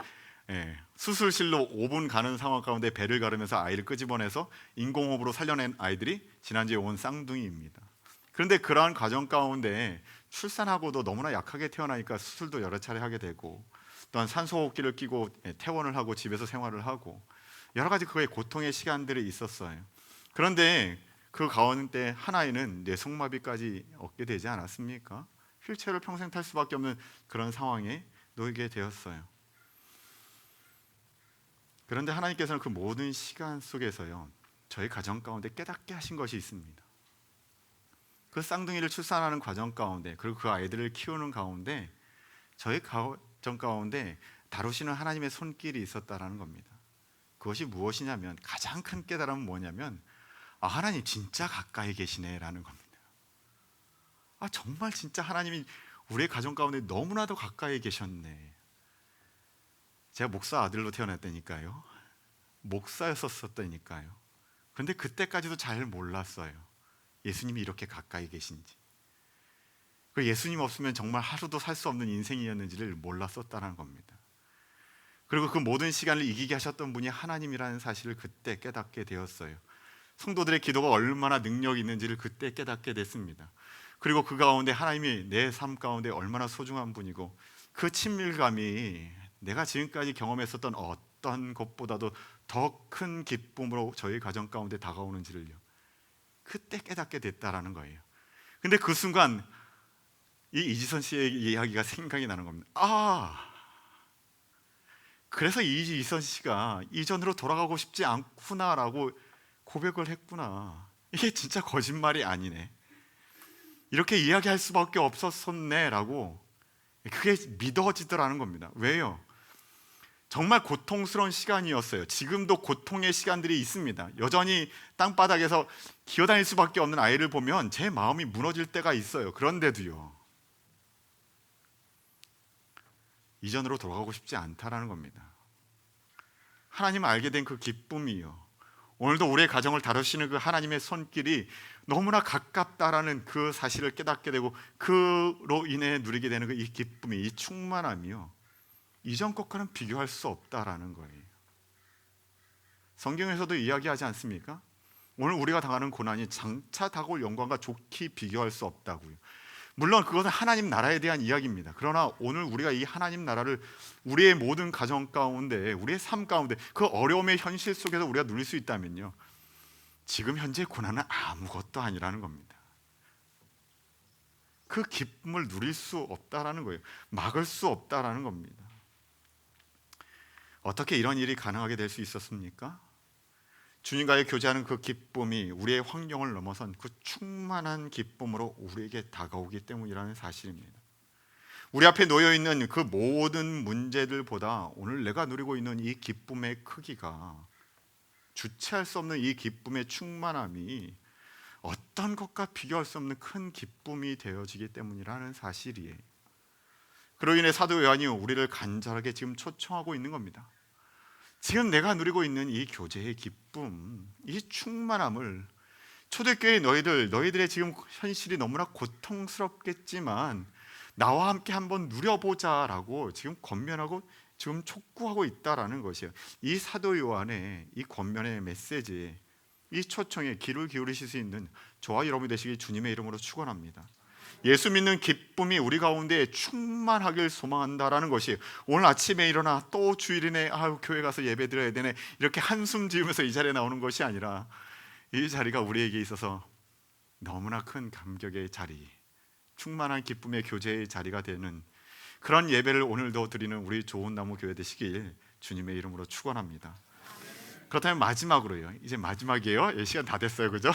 S1: 수술실로 5분 가는 상황 가운데 배를 가르면서 아이를 끄집어내서 인공호흡으로 살려낸 아이들이 지난주에 온 쌍둥이입니다. 그런데 그러한 과정 가운데 출산하고도 너무나 약하게 태어나니까 수술도 여러 차례 하게 되고, 또한 산소호흡기를 끼고 퇴원을 하고 집에서 생활을 하고, 여러 가지 그의 고통의 시간들이 있었어요. 그런데 그 가운데 한 아이는 뇌성마비까지 얻게 되지 않았습니까? 휠체어를 평생 탈 수밖에 없는 그런 상황에 놓이게 되었어요. 그런데 하나님께서는 그 모든 시간 속에서요, 저희 가정 가운데 깨닫게 하신 것이 있습니다. 그 쌍둥이를 출산하는 과정 가운데, 그리고 그 아이들을 키우는 가운데, 저희 가정 가운데 다루시는 하나님의 손길이 있었다라는 겁니다. 그것이 무엇이냐면, 가장 큰 깨달음은 뭐냐면, 아, 하나님 진짜 가까이 계시네라는 겁니다. 아, 정말 진짜 하나님이 우리의 가정 가운데 너무나도 가까이 계셨네. 제가 목사 아들로 태어났다니까요. 목사였었다니까요. 근데 그때까지도 잘 몰랐어요. 예수님이 이렇게 가까이 계신지. 그 예수님 없으면 정말 하루도 살 수 없는 인생이었는지를 몰랐었다는 겁니다. 그리고 그 모든 시간을 이기게 하셨던 분이 하나님이라는 사실을 그때 깨닫게 되었어요. 성도들의 기도가 얼마나 능력이 있는지를 그때 깨닫게 됐습니다. 그리고 그 가운데 하나님이 내 삶 가운데 얼마나 소중한 분이고 그 친밀감이 내가 지금까지 경험했었던 어떤 것보다도 더 큰 기쁨으로 저희 가정 가운데 다가오는지를요, 그때 깨닫게 됐다라는 거예요. 근데 그 순간 이 이지선 씨의 이야기가 생각이 나는 겁니다. 아, 그래서 이지선 씨가 이전으로 돌아가고 싶지 않구나라고 고백을 했구나. 이게 진짜 거짓말이 아니네. 이렇게 이야기할 수밖에 없었었네라고 그게 믿어지더라는 겁니다. 왜요? 정말 고통스러운 시간이었어요. 지금도 고통의 시간들이 있습니다. 여전히 땅바닥에서 기어다닐 수밖에 없는 아이를 보면 제 마음이 무너질 때가 있어요. 그런데도요, 이전으로 돌아가고 싶지 않다라는 겁니다. 하나님을 알게 된 그 기쁨이요, 오늘도 우리의 가정을 다루시는 그 하나님의 손길이 너무나 가깝다라는 그 사실을 깨닫게 되고 그로 인해 누리게 되는 그 이 기쁨이, 이 충만함이요, 이전 것과는 비교할 수 없다라는 거예요. 성경에서도 이야기하지 않습니까? 오늘 우리가 당하는 고난이 장차 다가올 영광과 좋게 비교할 수 없다고요. 물론 그것은 하나님 나라에 대한 이야기입니다. 그러나 오늘 우리가 이 하나님 나라를 우리의 모든 가정 가운데, 우리의 삶 가운데 그 어려움의 현실 속에서 우리가 누릴 수 있다면요, 지금 현재 고난은 아무것도 아니라는 겁니다. 그 기쁨을 누릴 수 없다라는 거예요. 막을 수 없다라는 겁니다. 어떻게 이런 일이 가능하게 될 수 있었습니까? 주님과의 교제하는 그 기쁨이 우리의 환경을 넘어선 그 충만한 기쁨으로 우리에게 다가오기 때문이라는 사실입니다. 우리 앞에 놓여있는 그 모든 문제들보다 오늘 내가 누리고 있는 이 기쁨의 크기가, 주체할 수 없는 이 기쁨의 충만함이 어떤 것과 비교할 수 없는 큰 기쁨이 되어지기 때문이라는 사실이에요. 그로 인해 사도 요한이 우리를 간절하게 지금 초청하고 있는 겁니다. 지금 내가 누리고 있는 이 교제의 기쁨, 이 충만함을 초대교회 너희들의 지금 현실이 너무나 고통스럽겠지만 나와 함께 한번 누려보자라고 지금 권면하고 지금 촉구하고 있다라는 것이에요. 이 사도 요한의 이 권면의 메시지에, 이 초청에 귀를 기울이실 수 있는 저와 여러분이 되시길 주님의 이름으로 축원합니다. 예수 믿는 기쁨이 우리 가운데 충만하길 소망한다라는 것이, 오늘 아침에 일어나 또 주일이네, 교회 가서 예배 드려야 되네, 이렇게 한숨 지으면서 이 자리에 나오는 것이 아니라 이 자리가 우리에게 있어서 너무나 큰 감격의 자리, 충만한 기쁨의 교제의 자리가 되는 그런 예배를 오늘도 드리는 우리 좋은 나무 교회 되시길 주님의 이름으로 축원합니다. 그렇다면 마지막으로요, 이제 마지막이에요. 시간 다 됐어요, 그죠?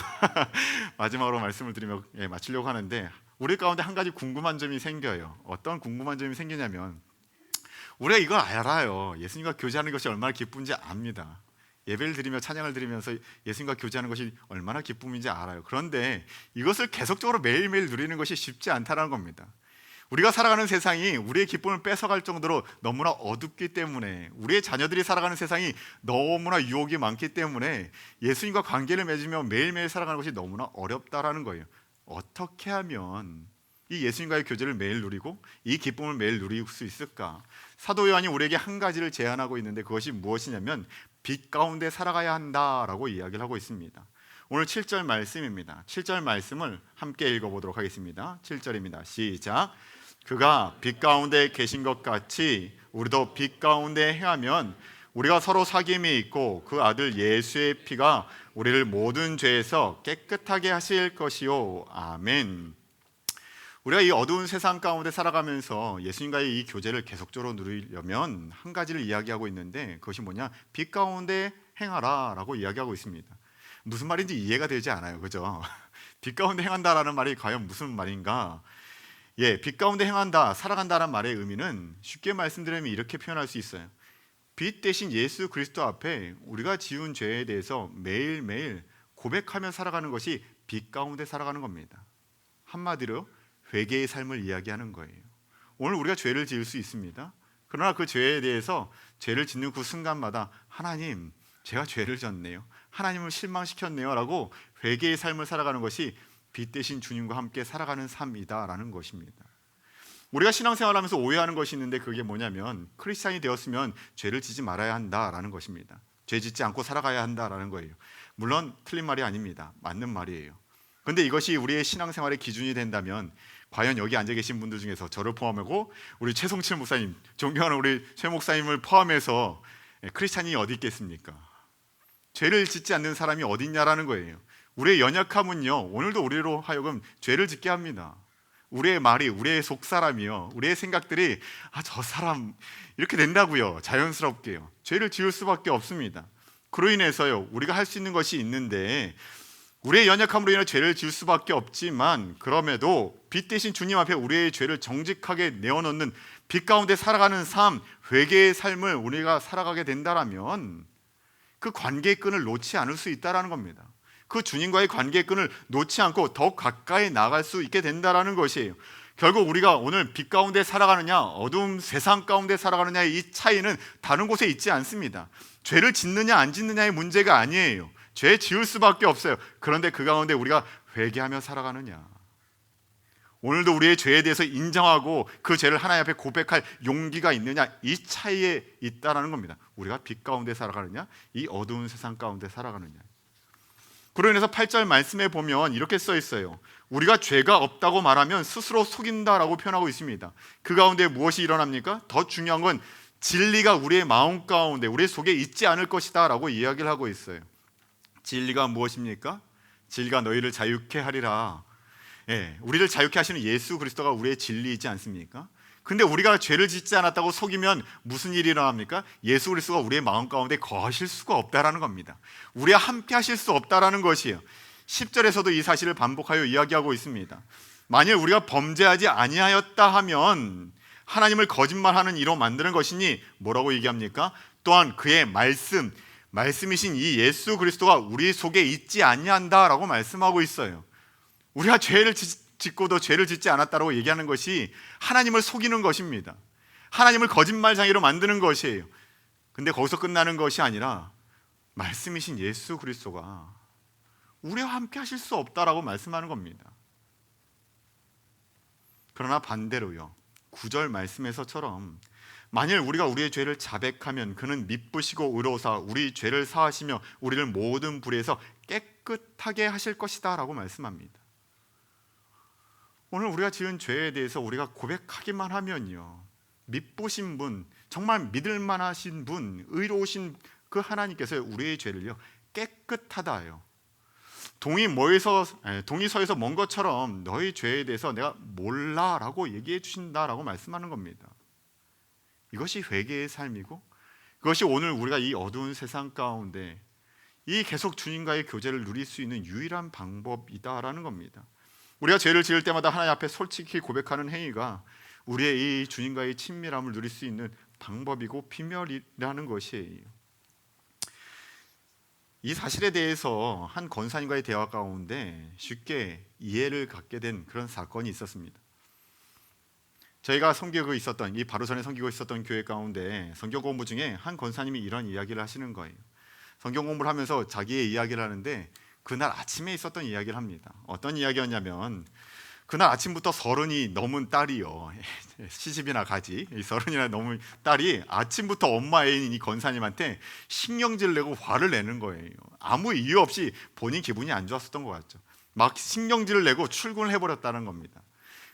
S1: 마지막으로 말씀을 드리며 마치려고 하는데, 우리 가운데 한 가지 궁금한 점이 생겨요. 어떤 궁금한 점이 생기냐면, 우리가 이걸 알아요. 예수님과 교제하는 것이 얼마나 기쁜지 압니다. 예배를 드리며 찬양을 드리면서 예수님과 교제하는 것이 얼마나 기쁨인지 알아요. 그런데 이것을 계속적으로 매일매일 누리는 것이 쉽지 않다는 겁니다. 우리가 살아가는 세상이 우리의 기쁨을 뺏어갈 정도로 너무나 어둡기 때문에, 우리의 자녀들이 살아가는 세상이 너무나 유혹이 많기 때문에 예수님과 관계를 맺으며 매일매일 살아가는 것이 너무나 어렵다라는 거예요. 어떻게 하면 이 예수님과의 교제를 매일 누리고 이 기쁨을 매일 누릴 수 있을까? 사도 요한이 우리에게 한 가지를 제안하고 있는데, 그것이 무엇이냐면 빛 가운데 살아가야 한다라고 이야기를 하고 있습니다. 오늘 7절 말씀입니다. 7절 말씀을 함께 읽어보도록 하겠습니다. 7절입니다. 시작. 그가 빛 가운데 계신 것 같이 우리도 빛 가운데 행하면 우리가 서로 사귐이 있고 그 아들 예수의 피가 우리를 모든 죄에서 깨끗하게 하실 것이요. 아멘. 우리가 이 어두운 세상 가운데 살아가면서 예수님과의 이 교제를 계속적으로 누리려면 한 가지를 이야기하고 있는데, 그것이 뭐냐? 빛 가운데 행하라 라고 이야기하고 있습니다. 무슨 말인지 이해가 되지 않아요, 그죠? 빛 가운데 행한다라는 말이 과연 무슨 말인가? 빛 가운데 행한다, 살아간다는 말의 의미는 쉽게 말씀드리면 이렇게 표현할 수 있어요. 빛 대신 예수 그리스도 앞에 우리가 지은 죄에 대해서 매일매일 고백하며 살아가는 것이 빛 가운데 살아가는 겁니다. 한마디로 회개의 삶을 이야기하는 거예요. 오늘 우리가 죄를 지을 수 있습니다. 그러나 그 죄에 대해서 죄를 짓는 그 순간마다 하나님, 제가 죄를 졌네요, 하나님을 실망시켰네요 라고 회개의 삶을 살아가는 것이 빛 대신 주님과 함께 살아가는 삶이다라는 것입니다. 우리가 신앙생활하면서 오해하는 것이 있는데 그게 뭐냐면 크리스찬이 되었으면 죄를 지지 말아야 한다라는 것입니다. 죄 짓지 않고 살아가야 한다라는 거예요. 물론 틀린 말이 아닙니다. 맞는 말이에요. 그런데 이것이 우리의 신앙생활의 기준이 된다면 과연 여기 앉아 계신 분들 중에서 저를 포함하고 우리 최성칠 목사님, 존경하는 우리 최 목사님을 포함해서 크리스찬이 어디 있겠습니까? 죄를 짓지 않는 사람이 어디 있냐라는 거예요. 우리의 연약함은요, 오늘도 우리로 하여금 죄를 짓게 합니다. 우리의 말이, 우리의 속사람이요, 우리의 생각들이 저 사람 이렇게 된다고요, 자연스럽게요. 죄를 지을 수밖에 없습니다. 그로 인해서요, 우리가 할 수 있는 것이 있는데 우리의 연약함으로 인해 죄를 지을 수밖에 없지만, 그럼에도 빛 대신 주님 앞에 우리의 죄를 정직하게 내어놓는 빛 가운데 살아가는 삶, 회개의 삶을 우리가 살아가게 된다라면 그 관계의 끈을 놓지 않을 수 있다는 겁니다. 그 주님과의 관계의 끈을 놓지 않고 더욱 가까이 나갈 수 있게 된다는 것이에요. 결국 우리가 오늘 빛 가운데 살아가느냐, 어두움 세상 가운데 살아가느냐의 이 차이는 다른 곳에 있지 않습니다. 죄를 짓느냐 안 짓느냐의 문제가 아니에요. 죄 지을 수밖에 없어요. 그런데 그 가운데 우리가 회개하며 살아가느냐, 오늘도 우리의 죄에 대해서 인정하고 그 죄를 하나님 앞에 고백할 용기가 있느냐, 이 차이에 있다는 겁니다. 우리가 빛 가운데 살아가느냐, 이 어두운 세상 가운데 살아가느냐. 그로 인해서 8절 말씀에 보면 이렇게 써 있어요. 우리가 죄가 없다고 말하면 스스로 속인다라고 표현하고 있습니다. 그 가운데 무엇이 일어납니까? 더 중요한 건 진리가 우리의 마음 가운데, 우리 속에 있지 않을 것이다 라고 이야기를 하고 있어요. 진리가 무엇입니까? 진리가 너희를 자유케 하리라. 우리를 자유케 하시는 예수 그리스도가 우리의 진리이지 않습니까? 근데 우리가 죄를 짓지 않았다고 속이면 무슨 일이 일어납니까? 예수 그리스도가 우리의 마음 가운데 거하실 수가 없다라는 겁니다. 우리와 함께 하실 수 없다라는 것이에요. 10절에서도 이 사실을 반복하여 이야기하고 있습니다. 만일 우리가 범죄하지 아니하였다 하면 하나님을 거짓말하는 이로 만드는 것이니 뭐라고 얘기합니까? 또한 그의 말씀이신 이 예수 그리스도가 우리 속에 있지 아니한다라고 말씀하고 있어요. 우리가 죄를 짓고도 죄를 짓지 않았다고 얘기하는 것이 하나님을 속이는 것입니다. 하나님을 거짓말쟁이로 만드는 것이에요. 근데 거기서 끝나는 것이 아니라 말씀이신 예수 그리스도가 우리와 함께 하실 수 없다라고 말씀하는 겁니다. 그러나 반대로요, 9절 말씀에서처럼 만일 우리가 우리의 죄를 자백하면 그는 미쁘시고 의로우사 우리 죄를 사하시며 우리를 모든 불의에서 깨끗하게 하실 것이다 라고 말씀합니다. 오늘 우리가 지은 죄에 대해서 우리가 고백하기만 하면요, 미쁘신 분, 정말 믿을만하신 분, 의로우신 그 하나님께서 우리의 죄를요 깨끗하다요, 동이서에서 먼 것처럼 너희 죄에 대해서 내가 몰라라고 얘기해 주신다라고 말씀하는 겁니다. 이것이 회개의 삶이고, 그것이 오늘 우리가 이 어두운 세상 가운데 이 계속 주님과의 교제를 누릴 수 있는 유일한 방법이다라는 겁니다. 우리가 죄를 지을 때마다 하나님 앞에 솔직히 고백하는 행위가 우리의 이 주님과의 친밀함을 누릴 수 있는 방법이고 비밀이라는 것이에요. 이 사실에 대해서 한 권사님과의 대화 가운데 쉽게 이해를 갖게 된 그런 사건이 있었습니다. 저희가 섬기고 있었던, 이 바로 전에 섬기고 있었던 교회 가운데 성경 공부 중에 한 권사님이 이런 이야기를 하시는 거예요. 성경 공부를 하면서 자기의 이야기를 하는데 그날 아침에 있었던 이야기를 합니다. 어떤 이야기였냐면, 그날 아침부터 30이 넘은 딸이요, 시집이나 가지, 30이나 넘은 딸이 아침부터 엄마 애인 이 권사님한테 신경질 내고 화를 내는 거예요. 아무 이유 없이 본인 기분이 안 좋았었던 것 같죠. 막 신경질을 내고 출근을 해버렸다는 겁니다.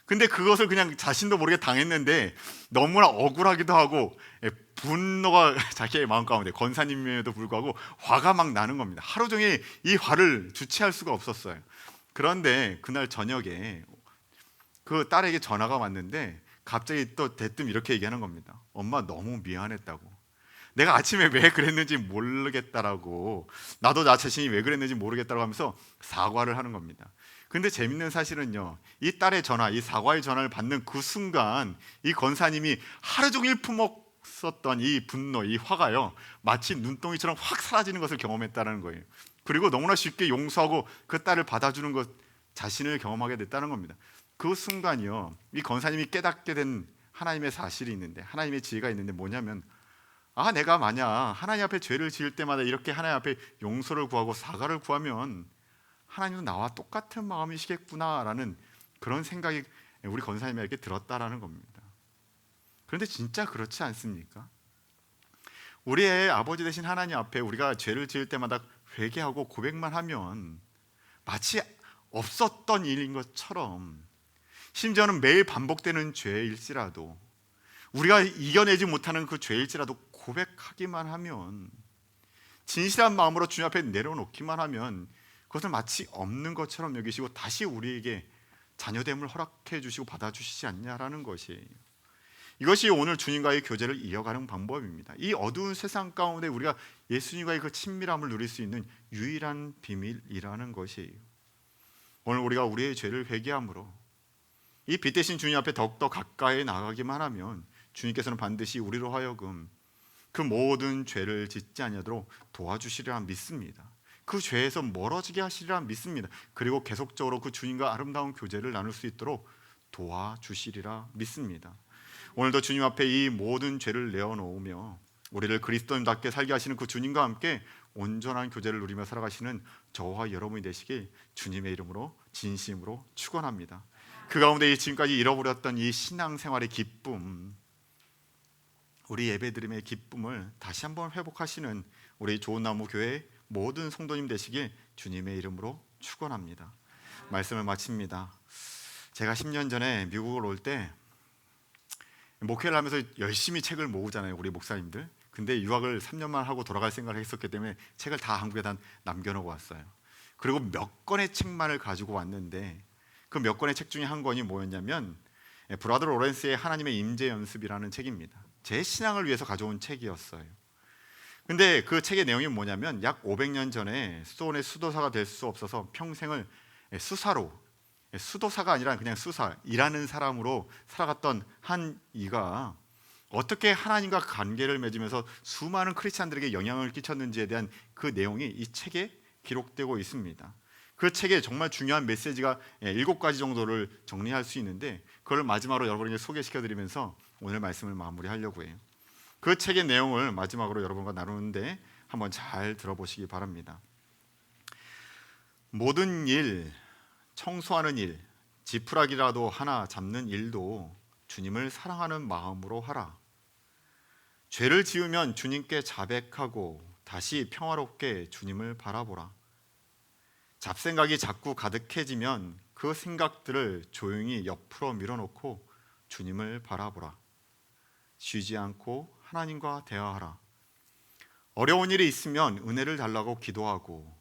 S1: 근데 그것을 그냥 자신도 모르게 당했는데 너무나 억울하기도 하고 분노가 자기의 마음 가운데, 권사님에도 불구하고 화가 막 나는 겁니다. 하루 종일 이 화를 주체할 수가 없었어요. 그런데 그날 저녁에 그 딸에게 전화가 왔는데 갑자기 또 대뜸 이렇게 얘기하는 겁니다. 엄마 너무 미안했다고, 내가 아침에 왜 그랬는지 모르겠다라고, 나도 나 자신이 왜 그랬는지 모르겠다고 하면서 사과를 하는 겁니다. 근데 재밌는 사실은요, 이 딸의 전화, 이 사과의 전화를 받는 그 순간 이 권사님이 하루 종일 품었었던 이 분노, 이 화가요 마치 눈덩이처럼 확 사라지는 것을 경험했다는 거예요. 그리고 너무나 쉽게 용서하고 그 딸을 받아주는 것 자신을 경험하게 됐다는 겁니다. 그 순간이요, 이 권사님이 깨닫게 된 하나님의 사실이 있는데, 하나님의 지혜가 있는데 뭐냐면, 내가 만약 하나님 앞에 죄를 지을 때마다 이렇게 하나님 앞에 용서를 구하고 사과를 구하면 하나님도 나와 똑같은 마음이시겠구나라는 그런 생각이 우리 권사님에게 들었다라는 겁니다. 그런데 진짜 그렇지 않습니까? 우리의 아버지 되신 하나님 앞에 우리가 죄를 지을 때마다 회개하고 고백만 하면 마치 없었던 일인 것처럼, 심지어는 매일 반복되는 죄일지라도, 우리가 이겨내지 못하는 그 죄일지라도 고백하기만 하면, 진실한 마음으로 주님 앞에 내려놓기만 하면 그것을 마치 없는 것처럼 여기시고 다시 우리에게 자녀됨을 허락해 주시고 받아주시지 않냐라는 것이에요. 이것이 오늘 주님과의 교제를 이어가는 방법입니다. 이 어두운 세상 가운데 우리가 예수님과의 그 친밀함을 누릴 수 있는 유일한 비밀이라는 것이에요. 오늘 우리가 우리의 죄를 회개함으로 이 빛 대신 주님 앞에 더욱더 가까이 나가기만 하면 주님께서는 반드시 우리로 하여금 그 모든 죄를 짓지 아니하도록 도와주시리라 믿습니다. 그 죄에서 멀어지게 하시리라 믿습니다. 그리고 계속적으로 그 주님과 아름다운 교제를 나눌 수 있도록 도와주시리라 믿습니다. 오늘도 주님 앞에 이 모든 죄를 내어놓으며 우리를 그리스도인답게 살게 하시는 그 주님과 함께 온전한 교제를 누리며 살아가시는 저와 여러분이 되시길 주님의 이름으로 진심으로 축원합니다. 그 가운데 지금까지 잃어버렸던 이 신앙생활의 기쁨, 우리 예배드림의 기쁨을 다시 한번 회복하시는 우리 좋은 나무 교회 모든 성도님 되시길 주님의 이름으로 축원합니다. 말씀을 마칩니다. 제가 10년 전에 미국을 올 때 목회를 하면서 열심히 책을 모으잖아요, 우리 목사님들. 근데 유학을 3년만 하고 돌아갈 생각을 했었기 때문에 책을 다 한국에 다 남겨놓고 왔어요. 그리고 몇 권의 책만을 가지고 왔는데 그 몇 권의 책 중에 한 권이 뭐였냐면 브라더 로렌스의 하나님의 임재 연습이라는 책입니다. 제 신앙을 위해서 가져온 책이었어요. 근데 그 책의 내용이 뭐냐면 약 500년 전에 수도원의 수도사가 될 수 없어서 평생을 수사로, 수도사가 아니라 그냥 수사, 일하는 사람으로 살아갔던 한 이가 어떻게 하나님과 관계를 맺으면서 수많은 크리스찬들에게 영향을 끼쳤는지에 대한 그 내용이 이 책에 기록되고 있습니다. 그 책에 정말 중요한 메시지가 7가지 정도를 정리할 수 있는데 그걸 마지막으로 여러분에게 소개시켜드리면서 오늘 말씀을 마무리하려고 해요. 그 책의 내용을 마지막으로 여러분과 나누는데 한번 잘 들어보시기 바랍니다. 모든 일, 청소하는 일, 지푸라기라도 하나 잡는 일도 주님을 사랑하는 마음으로 하라. 죄를 지으면 주님께 자백하고 다시 평화롭게 주님을 바라보라. 잡생각이 자꾸 가득해지면 그 생각들을 조용히 옆으로 밀어놓고 주님을 바라보라. 쉬지 않고 하나님과 대화하라. 어려운 일이 있으면 은혜를 달라고 기도하고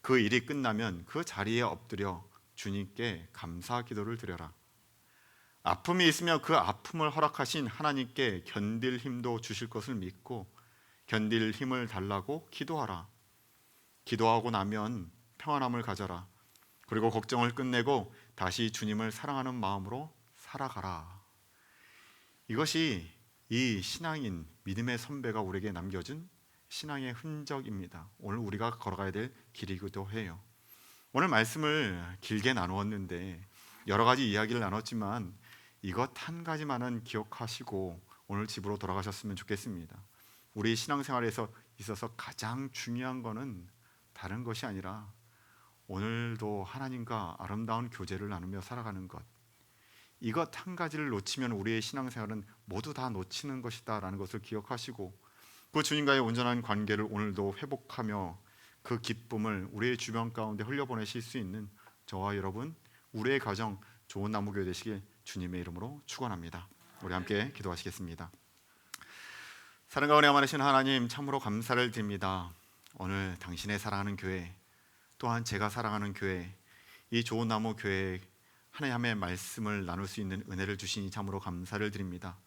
S1: 그 일이 끝나면 그 자리에 엎드려 주님께 감사 기도를 드려라. 아픔이 있으면 그 아픔을 허락하신 하나님께 견딜 힘도 주실 것을 믿고 견딜 힘을 달라고 기도하라. 기도하고 나면 평안함을 가져라. 그리고 걱정을 끝내고 다시 주님을 사랑하는 마음으로 살아가라. 이것이 이 신앙인, 믿음의 선배가 우리에게 남겨준 신앙의 흔적입니다. 오늘 우리가 걸어가야 될 길이기도 해요. 오늘 말씀을 길게 나누었는데 여러 가지 이야기를 나눴지만 이것 한 가지만은 기억하시고 오늘 집으로 돌아가셨으면 좋겠습니다. 우리 신앙생활에서 있어서 가장 중요한 것은 다른 것이 아니라 오늘도 하나님과 아름다운 교제를 나누며 살아가는 것, 이것 한 가지를 놓치면 우리의 신앙생활은 모두 다 놓치는 것이다 라는 것을 기억하시고 그 주님과의 온전한 관계를 오늘도 회복하며 그 기쁨을 우리의 주변 가운데 흘려보내실 수 있는 저와 여러분, 우리의 가정 좋은 나무교회 되시길 주님의 이름으로 축원합니다. 우리 함께 기도하시겠습니다. 사랑과 은혜가 많으신 하나님, 참으로 감사를 드립니다. 오늘 당신의 사랑하는 교회, 또한 제가 사랑하는 교회, 이 좋은 나무 교회에 하나님의 말씀을 나눌 수 있는 은혜를 주시니 참으로 감사를 드립니다.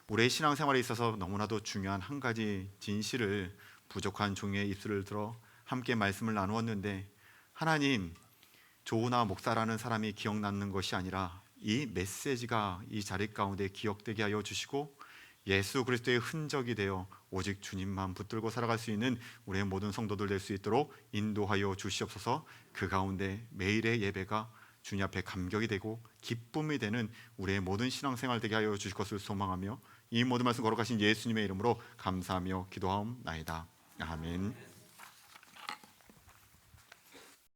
S1: 우리의 신앙생활에 있어서 너무나도 중요한 한 가지 진실을 부족한 종의 입술을 들어 함께 말씀을 나누었는데, 하나님, 조우나 목사라는 사람이 기억 남는 것이 아니라 이 메시지가 이 자리 가운데 기억되게 하여 주시고 예수 그리스도의 흔적이 되어 오직 주님만 붙들고 살아갈 수 있는 우리의 모든 성도들 될 수 있도록 인도하여 주시옵소서. 그 가운데 매일의 예배가 주님 앞에 감격이 되고 기쁨이 되는 우리의 모든 신앙생활 되게 하여 주실 것을 소망하며 이 모든 말씀 거룩하신 예수님의 이름으로 감사하며 기도하옵나이다. 아멘.